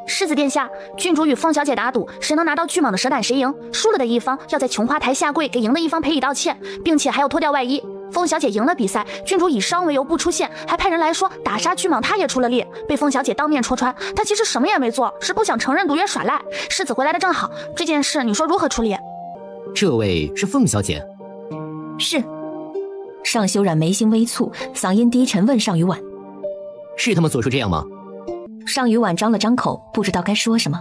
世子殿下，郡主与凤小姐打赌，谁能拿到巨蟒的蛇胆谁赢，输了的一方要在琼花台下跪给赢的一方赔礼道歉，并且还要脱掉外衣。凤小姐赢了比赛，郡主以伤为由不出现，还派人来说打杀巨蟒她也出了力，被凤小姐当面戳穿，她其实什么也没做，是不想承认赌约耍赖。世子回来的正好，这件事你说如何处理？这位是凤小姐？是。尚修染眉心微蹙，嗓音低沉问尚雨婉：是他们所说这样吗？尚雨婉张了张口，不知道该说什么。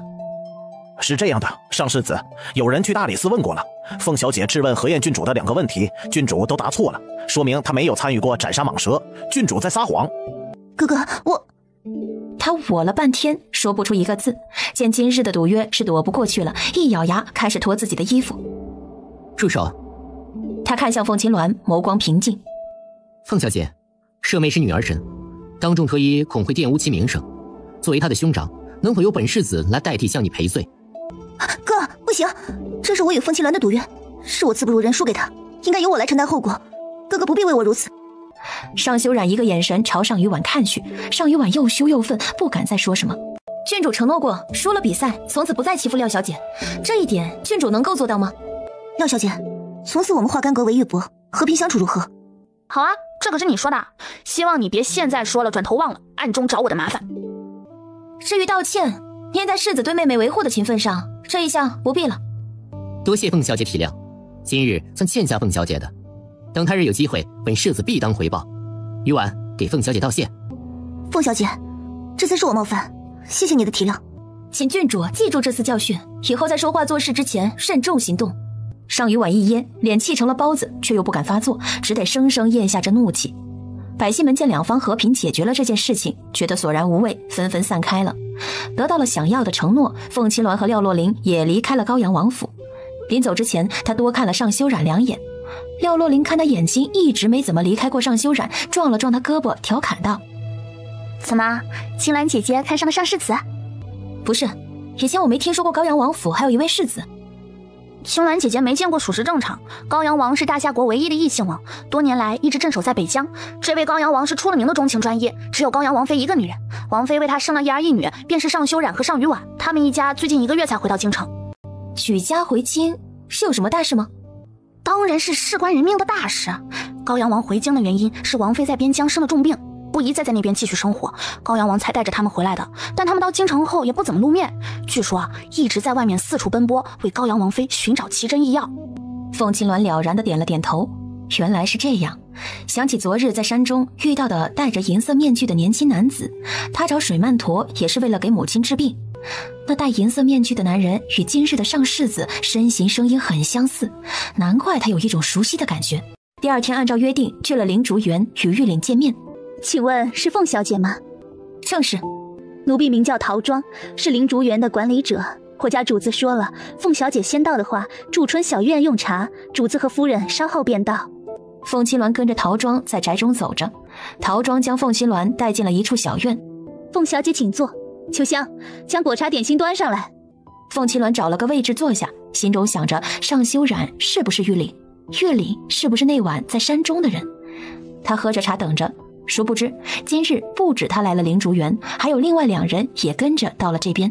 是这样的，尚世子，有人去大理寺问过了，凤小姐质问何晏郡主的2个问题，郡主都答错了，说明她没有参与过斩杀蟒蛇，郡主在撒谎。哥哥，他我了半天，说不出一个字，见今日的赌约是躲不过去了，一咬牙开始脱自己的衣服。住手！他看向凤青鸾，眸光平静。凤小姐，舍妹是女儿身，当众脱衣恐会玷污其名声，作为她的兄长，能否由本世子来代替向你赔罪？哥，不行，这是我与凤青鸾的赌约，是我自不如人输给他，应该由我来承担后果，哥哥不必为我如此。尚修染一个眼神朝尚雨婉看去，尚雨婉又羞又愤，不敢再说什么。郡主承诺过，输了比赛从此不再欺负廖小姐，这一点郡主能够做到吗？廖小姐，从此我们化干戈为玉帛，和平相处如何？好啊，这可是你说的，希望你别现在说了转头忘了，暗中找我的麻烦。至于道歉，念在世子对妹妹维护的情分上，这一项不必了。多谢凤小姐体谅，今日算欠下凤小姐的，等他日有机会，本世子必当回报。雨婉，给凤小姐道谢。凤小姐，这次是我冒犯，谢谢你的体谅。请郡主记住这次教训，以后在说话做事之前慎重行动。尚雨婉一噎，脸气成了包子，却又不敢发作，只得生生咽下这怒气。百姓们见两方和平解决了这件事情，觉得索然无味，纷纷散开了。得到了想要的承诺，凤青鸾和廖洛林也离开了高阳王府。临走之前，他多看了尚修染2眼。廖洛林看他眼睛一直没怎么离开过尚修染，撞了撞他胳膊，调侃道：怎么，青鸾姐姐看上了尚世子？不是，以前我没听说过高阳王府还有一位世子。青鸾姐姐没见过属实正常，高阳王是大夏国唯一的异姓王，多年来一直镇守在北疆。这位高阳王是出了名的钟情专一，只有高阳王妃一个女人，王妃为他生了1儿1女，便是尚修染和尚雨婉。他们一家最近1个月才回到京城。举家回京，是有什么大事吗？当然是事关人命的大事。高阳王回京的原因是王妃在边疆生了重病，不宜再在那边继续生活，高阳王才带着他们回来的。但他们到京城后也不怎么露面，据说一直在外面四处奔波，为高阳王妃寻找奇珍异药。凤青鸾了然地点了点头，原来是这样。想起昨日在山中遇到的戴着银色面具的年轻男子，他找水曼陀也是为了给母亲治病。那戴银色面具的男人与今日的上世子身形声音很相似，难怪他有一种熟悉的感觉。第二天按照约定去了灵竹园与玉岭见面。请问是凤小姐吗？正是。奴婢名叫陶庄，是灵竹园的管理者。我家主子说了，凤小姐先到的话，驻春小院用茶，主子和夫人稍后便到。凤青鸾跟着陶庄在宅中走着，陶庄将凤青鸾带进了一处小院。凤小姐请坐，秋香，将果茶点心端上来。凤青鸾找了个位置坐下，心中想着尚修染是不是玉岭，玉岭是不是那晚在山中的人。他喝着茶等着，殊不知今日不止他来了灵竹园，还有另外2人也跟着到了这边。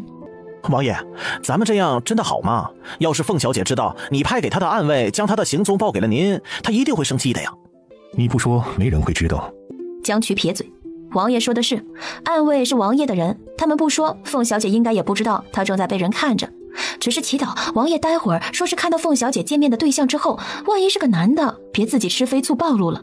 王爷，咱们这样真的好吗？要是凤小姐知道你派给她的暗卫将她的行踪报给了您，她一定会生气的呀。你不说没人会知道。江渠撇嘴，王爷说的是，暗卫是王爷的人，他们不说，凤小姐应该也不知道她正在被人看着。只是祈祷王爷待会儿说是看到凤小姐见面的对象之后，万一是个男的，别自己吃飞醋暴露了。